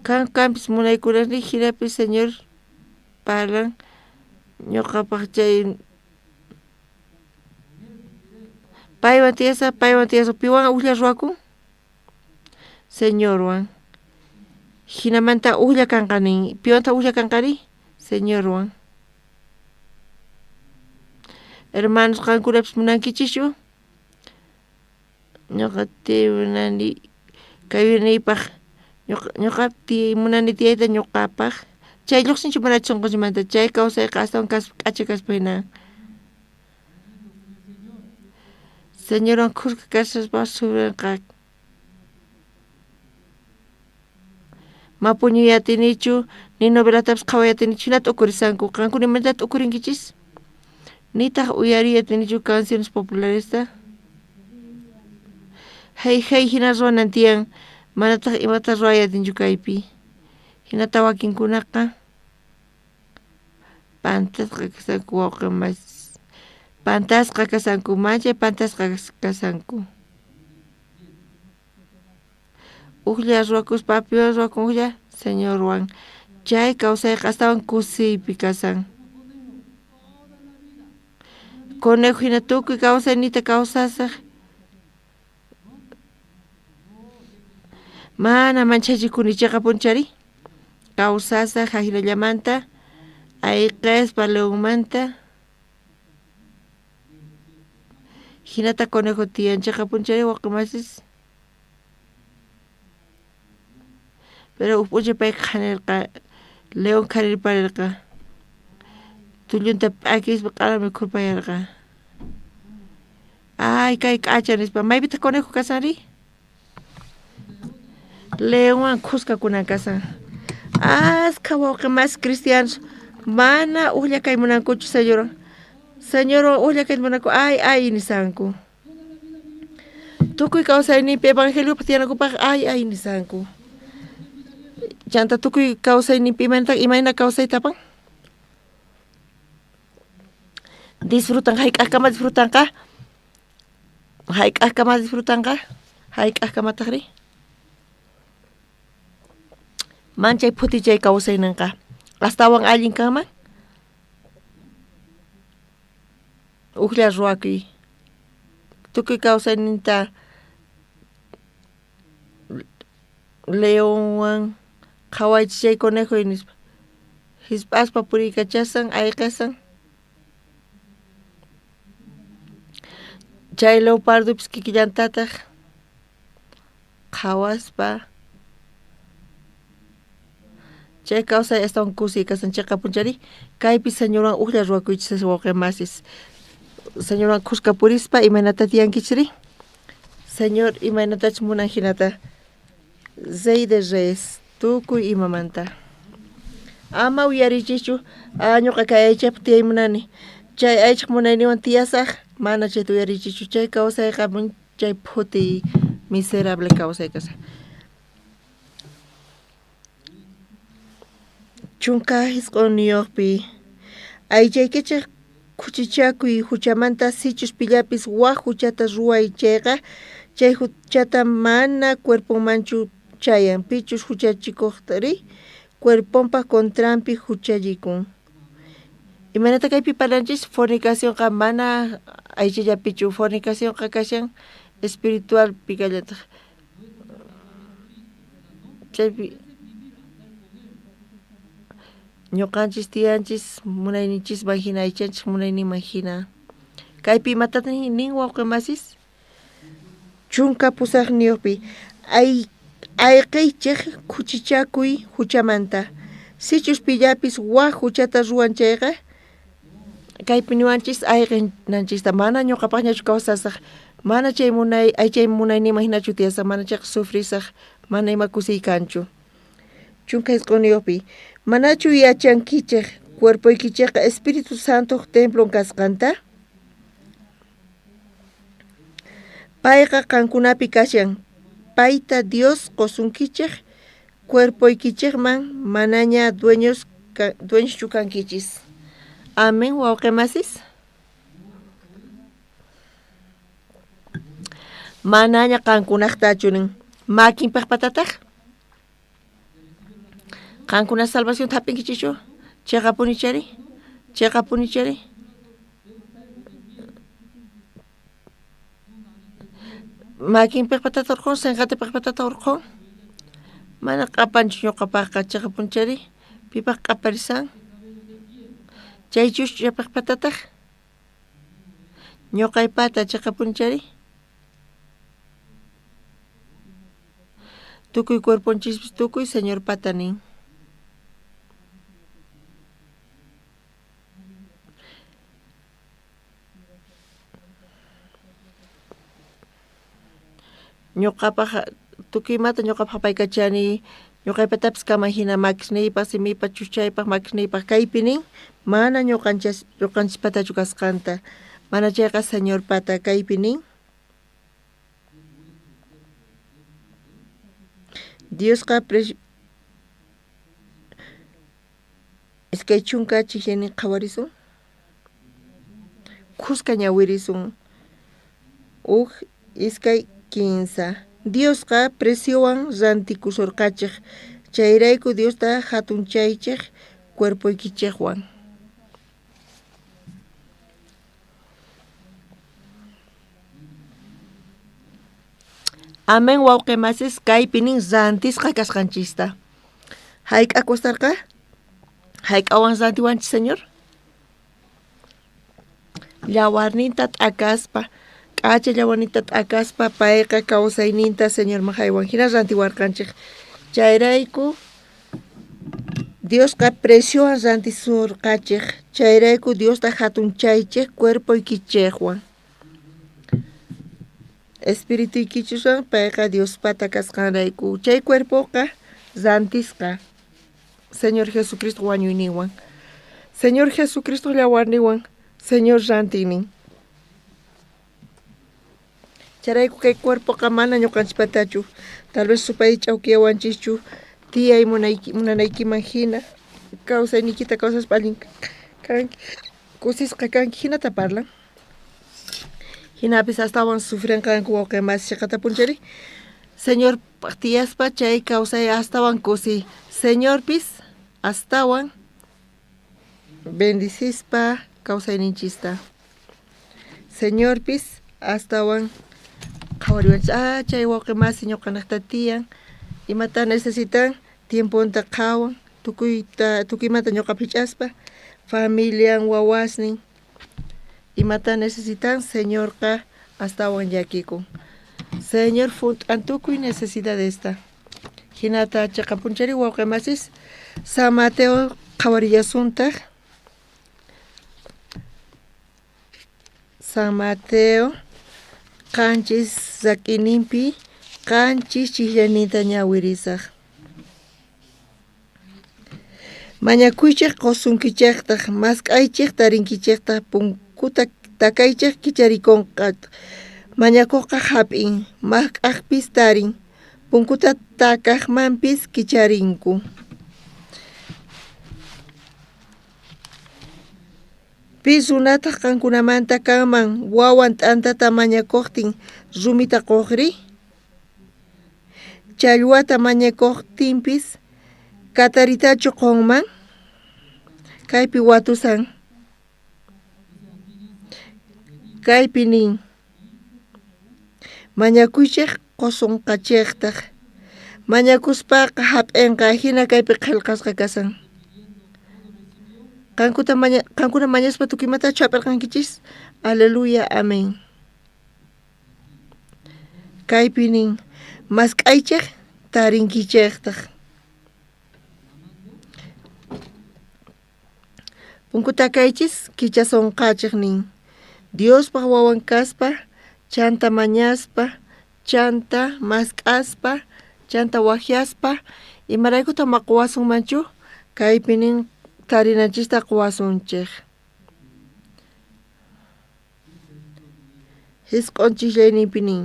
kanpis munaykunani hinapi Señor parlan ñuqapaq chay paywan tiyasaq piwan uqlla ruwakun Señorwan hinamanta uqlla kanqanin piwanta uqlla kanqari Señorwan hermanos qankunapis munankichischu ñuqati munani kayunaypaq ñuqa munani tiyayta ñuqapaq chay lluqsinchu mana sunqunchimanta chay kawsayqa astawan k'acha kaspa hina Señorwan kuska kasaspa subranqa ma puñuyatinichu ni novelatapis qhawayatinichu hinata ukurisanku qankuna imatata ukurinkichis nitaq uyariyatinichu canciones popularesta hey hina ruwanan tiyan manataq imata ruwayatinchu kaypi hinata wakinkunaqa pantasqa kasanku wawqimas pantasqa kasanku manchay pantasqa kasanku uqlla ruwakuspa piwan ruwakunqlla Señorwan chay kawsayqa astawan kusiypi kasan conejo hina tukuy kawsaynita kawsasaq mana manchachikunichaqa punchari kawsasaq hajillallamanta ayqispa leonmanta hinata conejo tiyanchaqa punchari waqmasis pero upuncha payqa hanirqa león qharirparirqa tullunta p'akispa q'ara mikhurpayarqa ay kay k'acha nispa maypita conejo kasanri leonwan kuskakuna kasan asqa wawqi mas cristianos mana uqlla kay munankuchu Señor uqlla kay munanku ay nisanku tukuy kawsayninpi evangeliopi tiyanakupaq ay nisanku chanta tukuy kawsayninpi imayna kawsaytapan hayk'aqkama disfrutanqa hayk'aqkamataqri manchay phutichay kawsaynanqa astawan allin kanman uqlla ruwakuy tukuy kawsayninta leonwan qhawaychis chay conejo nispa hisp'aspa puriykachasan ayqasan chay leopardopis kikillantataq qhawaspa chay kawsay astawan kusiykasan chayqa punchari kaypi señoran uqlla ruwakuychis wawqimasis señoran kuska purispa imaynata tiyankichiri señor imaynatach munan hinata Zeyde Reyes tukuy imamanta ama uyarichischu ñuqa kay aychapa tiyaymunani chay aychaq munayniwan tiyasaq mana chayta uyarichischu chay kawsayqa chay phuti miserable kawsay kasa chunka hisq'uniyuqpi aychaykichik kuchichakuy huchamanta sichus pillapis waq huchata ruway chayqa chay huchata mana cuerpomanchu chayan pichus huchachikuqtari cuerponpa contrampi huchallikun imanata kaypi parlanchis fornicaciónqa mana aychallapichu fornicaciónqa kashan espiritual pikallataq chaypi ñuqanchis tiyanchis munayninchisman hina aychanchik munayninman hina kaypi imatata nin wawqimasis chunka pusaqniyuqpi ayqiychik kuchichakuy huchamanta sichus pillapis waq huchata ruwan chayqa kaypi niwanchis ayqinanchista mana ñuqapaqñachu kawsasaq mana chay munayninman hinachu tiyasaq mana chayqa sufrisaq mana ima kusiykanchu chunka hisq'uniyuqpi manachu yachankichik cuerpoykichikqa Espíritu Santo templon kasqanta payqa qankunapi kashan payta Dios qosunkichik cuerpoykichikman manaña dueñoschu kankichis amén wawqimasis manaña qankunaqtachu nin makinpaq patataq qankuna salvación hap'inkichichu chayqa punichari makinpaq patata urqun sinqatipaq patata urqun mana q'apanchu ñuqapaqqa chayqa punchari pipaq q'aparisan chaychus chaypaq patataq ñuqaypata chayqa punchari tukuy cuerponchispis tukuy señor pata nin ñuqapaq tukuymata ñuqapaq hapaykachani ñuqaypatapis kama hina makisniypaq simipa chuchaypaq makisniypaq kaypi nin mana ñuqanchispatachu kasqanta mana chayqa señor pata kaypi nin Diosqa iskay chunka chiqllini qhawarisun kuska ñawirisun iskay kinsa Diosqa presiowan rantikusurqachiq chayrayku Diosta hatunchaychiq cuerpoykichikwan amén wawqimasis kaypi nin rantisqa kasqanchista hayk'akustarqa hayk'awan rantiwanchis señor llawarninta t'akaspa k'acha llawarninta t'akaspa payqa kawsayninta señor mahaywan hina rantiwarqanchik chayrayku Diosqa presiowan rantisurqachiq chayrayku Diosta hatunchaychiq cuerpoykichikwan espirituykichiswan payqa Diospata kasqanrayku chay cuerpoqa rantisqa Señor Jesucristo wañuyninwan Señor Jesucristo llawarninwan Señor rantinin charayku kay cuerpoqa mana ñuqanchipatachu tal vez supay ch'awkiyawanchischu tiyay munanaykiman hina kawsaynikita kawsaspa allin kanki kusisqa kanki hinata parlan hinapis astawan sufrenqanku wawqimas chaqata punchari Señor tiyaspa chay kawsay astawan kusi Señorpis astawan bendicispa kawsayninchista Señorpis astawan qhawariwanchis chay wawqimas ñuqanaqta tiyan imata necesitan tiemponta qhawan tukuymanta ñuqapi ch'aspa familian wawasnin imata necesitan señorqa astawan llakikun señor funt'an tukuy necesidad esta hinata chayqa punchari wawqimasis San Mateo qhawariyasuntaq San Mateo qanchis zak'ininpi qanchis chiqllaninta ñawirisaq mañakuychik qusunkichikta mask'aychik tarinkichikta punkuta takaychik kicharikunqa mañakuqqa hap'in mask'aqpis tarin punkuta takaqmanpis kicharinku pis runataq qankunamanta kanman wawan t'antata mañakuqtin rumita quqri challwata mañakuqtinpis kataritachu qunman kaypi watusan kaypi nin mañakuychik qusunqachiqtaq mañakuspaqa hap'inqa hina kaypi qillqasqa kasan qankuna mañaspa tukuymanta chapirqankichis aleluya amén kaypi nin mask'aychik tarinkichiktaq punkuta kaychis kichasunqachiq nin Diospaq wawan kaspa chanta mañaspa chanta mask'aspa chanta wahyaspa imaraykuta maquwasunmanchu kaypi nin tarinachista quwasunchik hisq'unchiklayninpi nin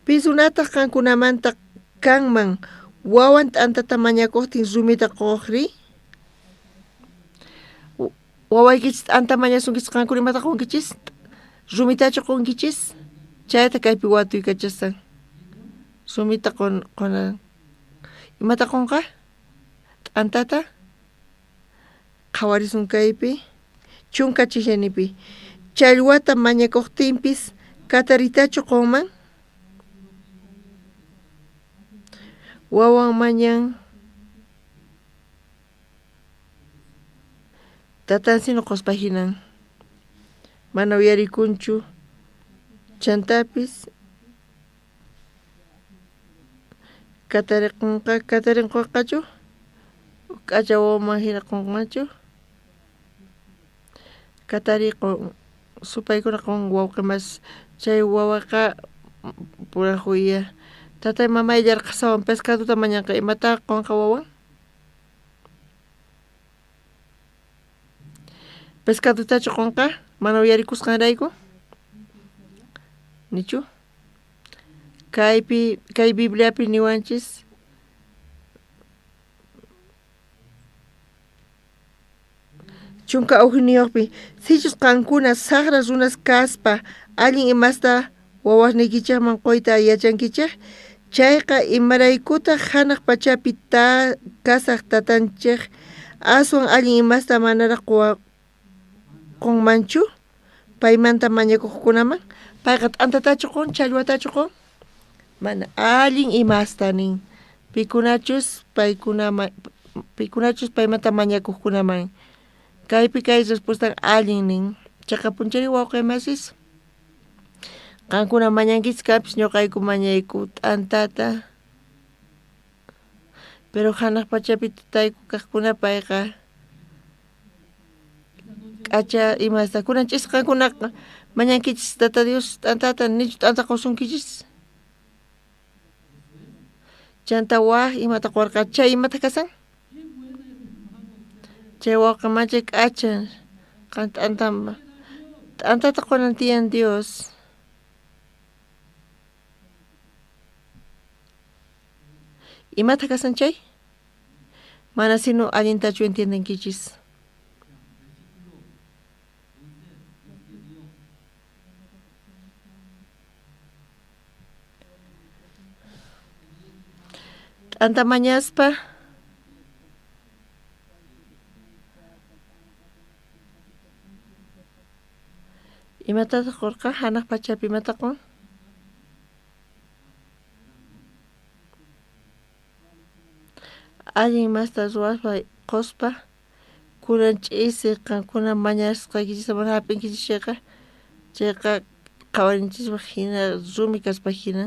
pisunataq qankunamanta kanman wawan t'antata mañakuqtin rumita quqri wawaykichis t'anta mañasunkichis qankuna imata qunkichis rumitachu qunkichis chayta kaypi watuykachasaq rumita quna imata qunqa t'antata qhawarisun kaypi chunka chiqllanipi challwata mañakuqtinpis kataritachu qunman wawan mañan tatansino quspa hinan mana uyarikunchu chantapis katarinqachu k'acha wawaman hina qunqanchu katariqun supaykuna qun wawqimas chay wawaqa purajuya tatay mamay llarqasawan pescaduta mañanqa imata qunqa wawan pescadutachu qunqa mana uyarikusqanrayku nichu kay Bibliapi niwanchis chunka awjiniyuqpi sichus qankuna saqra runas kaspa allin imasta wawasnikichikman qoyta yachankichik chayqa imaraykuta hanaq pachapi kasaq tatanchik aswan allin imasta manaraq qunmanchu paymanta mañakuqkunaman payqa t'antatachu qun challwatachu qun mana allin imasta nin pikunachus paymanta mañakuqkunaman kaypi kay respuesta allin nin chayqa punchari wawqimasis qankuna mañankichis kapis ñuqayku mañayku t'antata pero hanaq pachapi tutayku kaqkuna payqa k'acha imasta kunanchis qankunaqa mañankichis tata Dios t'antata nichu t'anta qusunkichis chanta waq imata quwarqa chay imata kasan chay wawqimancha k'acha qan t'antata qunan tiyan Dios imata kasan chay mana sino allintachu entiendenkichis t'anta mañaspa imatataq qurqa hanaq pachapi imata qun allin masta ruwaspa quspa kunan ch'isi qankuna mañasqaykichisqa mana hap'inkichisqa chayqa qhawarinchikpa hina rumi kaspa hina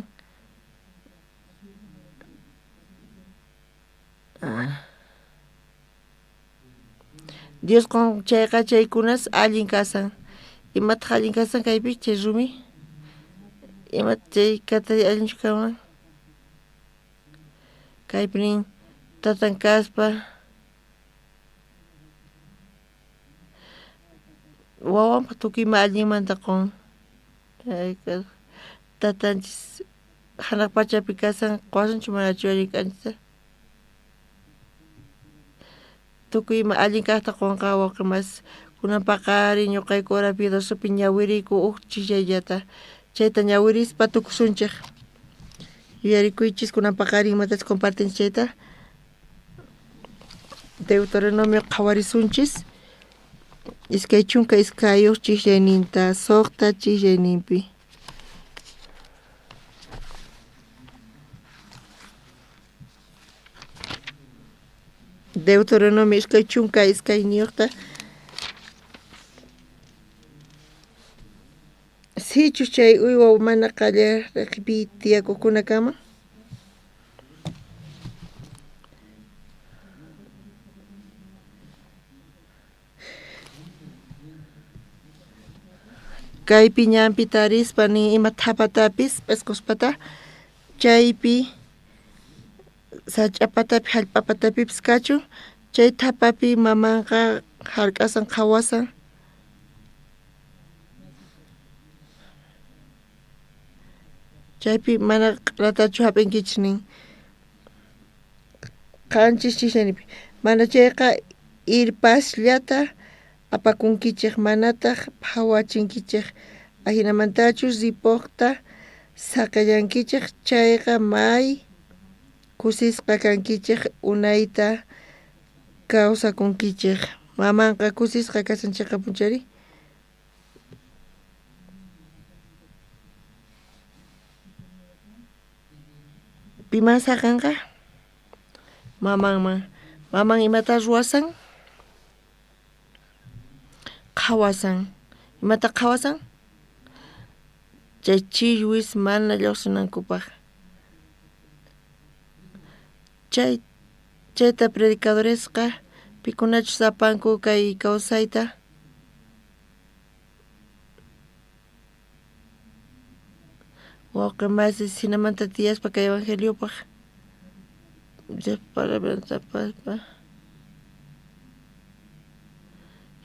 Dios con chayqa chaykunas allin kasan imataq allin kasan kaypi chay rumi ima chay kata allinchu kawan kaypi nin tatan kaspa wawanpa tukuyma allinmanta qun tatanchis hanaq pachapi kasan qawasunchu manachu allin kanchista tukuyma allin kaqta qunqa wawqimas kunan paqari ñuqayku Orapidosopi ñawiriyku huk chikllata chayta ñawirispa tukusunchik yuyarikuychis kunan paqari imatachus compartinchik chayta Deuteronomio qhawarisunchis iskay chunka iskayuq chiklayninta suqta chiklayninpi Deuteronomio iskay chunka iskayniyuqta sichus chay uywa mana qalla riqpi tiyakuqkunakama kaypi ñanpi tarispa nin ima thapatapis p'isquspata chaypi sach'apatapi hallp'apatapipis kachun chay thapapi mamanqa hark'asan qhawasan chaypi mana ratachu hap'inkichis nin qanchis chiklaynipi mana chayqa irpasllata apakunkichik manataq phawachinkichik ahinamantachus ripuqta saqillankichik chayqa may kusisqa kankichik unayta kawsakunkichik mamanqa kusisqa kasanchikqa punchari piman saqanqa maman imata ruwasan qhawasan imata qhawasan chay chillwis mana lluqsinankupaq chayta predicadoresqa pikunachus sapanku kay kawsayta wawqi masis hinamanta tiyaspa kay evangeliopaq Dios palabranta paspa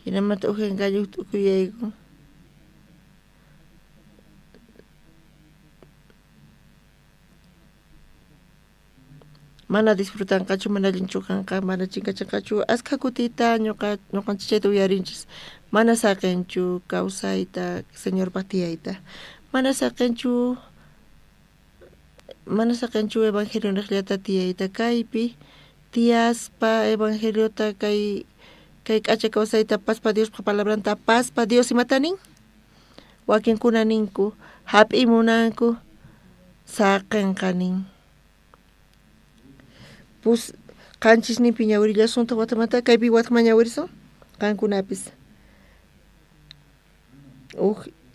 hinamanta ujenqañuq tukuyayku mana disfrutanqachu mana allinchukanqa mana chinkachanqachu askha kutita ñuqanchik chayta uyarinchis mana saqinchu kawsayta Señorpaq tiyayta mana saqinchu evangelio niqllata tiyayta kaypi tiyaspa evangeliota kay k'acha kawsayta paspa Diospaq palabranta paspa Dios imata nin wakinkuna ninku hap'imunanku saqinqa nin pus qanchisninpi ñawirillasunta watamanta kaypi watama ñawirisun qankunapis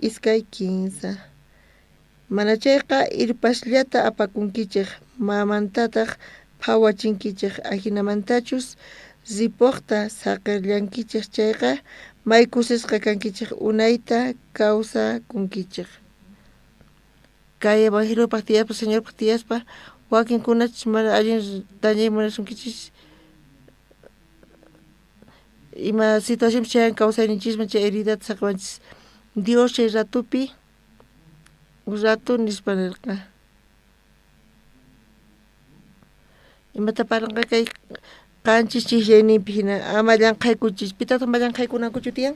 iskay kinsa mana chayqa irpasllata apakunkichik mamantataq phawachinkichik ahinamantachus ripuqta saqirllankichik chayqa may kusisqa kankichik unayta kawsakunkichik kay evangeliopaq tiyaspa Señorpaq tiyaspa wakinkunachus mana allin dañay munashunkichis ima situacionpi chayan kawsayninchisman chay heridata saqawanchis Dios chay ratupi ratu nispa nirqa imata paranqa kay qanchis chiklayninpi hina ama llamqaykuchis pitataq mallamqaykunankuchu tiyan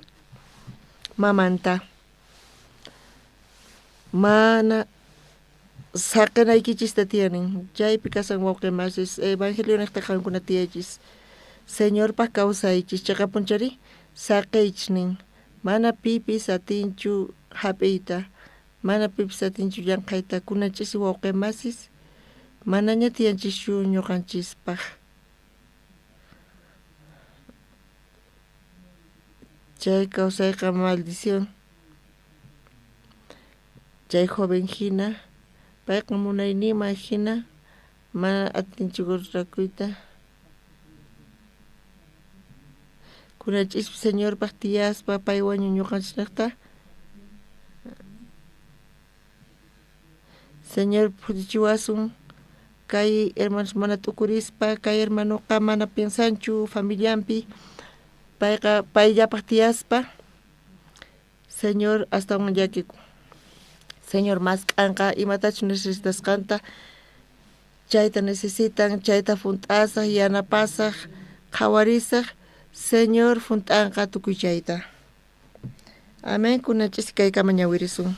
mamanta mana saqinaykichista tiyanin chaypi kasan wawqi masis evangelio niqta qankuna tiyaychis Señorpaq kawsaychis chayqa punchari saqiychis nin mana pipis atinchu hap'iyta mana pipis atinchu llamqayta kunanchis wawqi masis manaña tiyanchischu ñuqanchispaq chay kawsayqa maldición. Chay joven hina, payqa munaynima hina, mana atinchuk rakuyta. Kunachis Señor paqtiyaspa paywan ñuqanchikta. Señor putichiwasun kay hermanos mana tukurispa, kay hermanoqa mana pensanchu familiampi, payqa payllapaq tiyaspa. Señor hasta un llakiku. Señor mas k'anqa imatachu necesitasqanta chayta necesitan, chayta funt'asaq, yanapasaq, qhawarisaq. Señor funt'anqa tukuy chayta. Amén. Kunachis kaykama ñawirisun.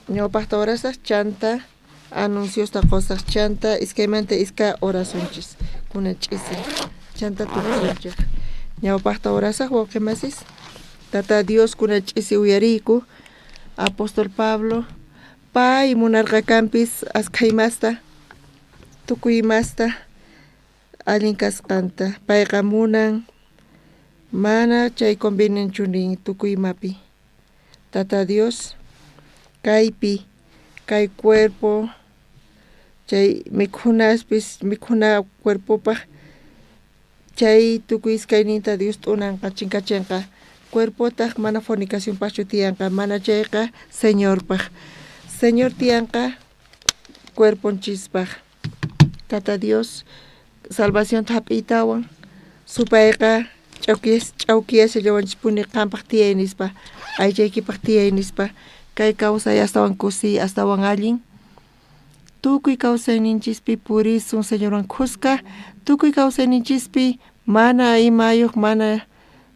Ñawpaqta orasaq chanta anunciosta qosaq chanta iskaymanta iska orasunchis kunach'isi chanta tukusunchik. Ñawpaqta orasaq wawqimasis Tata Dios kunach'isi uyariyku Apóstol Pablo pay munarqa kampis asqaymasta tukuymasta allin kasqanta payqa munan mana chay convenienchunin tukuymapi. Tata Dios kaypi kay cuerpo chay mikhunaspis mikhuna cuerpopaq chay tukuy iskayninta Dios t'unanqa chinkachinqa cuerpotaq mana fornicacionpaqchu tiyanqa mana chayqa Señorpaq. Señor tiyanqa cuerponchispaq. Tata Dios salvación hap'iytawan supayqa ch'awkiyashallawanchispuni qampaq tiyay nispa aychaykipaq tiyay nispa kay kawsay astawan kusi astawan allin tukuy kawsayninchispi purisun Señorwan khusqa tukuy kawsayninchispi mana imayuq mana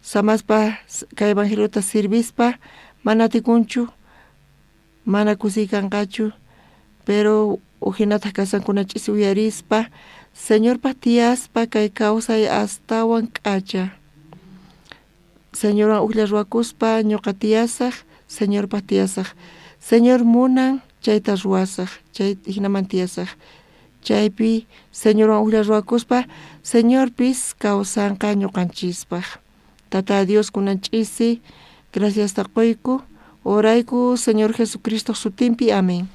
samaspa kay evangelota sirvispa mana tikunchu mana kusiykanqachu pero uhinata kasankunach'isi uyarispa Señorpaq tiyaspa kay kawsay astawan k'acha Señorwan uklla ruwakuspa ñuqa tiyasaq Señorpaq tiyasaq Señor munan chayta ruwasaq chay hinaman tiyasaq chaypi Señorwan uklla ruwakuspa Señorpis kawsanqa ñuqanchispaq. Tata Dios kunanch'isi gracias taquyku orayku Señor Jesucristo sutinpi amén.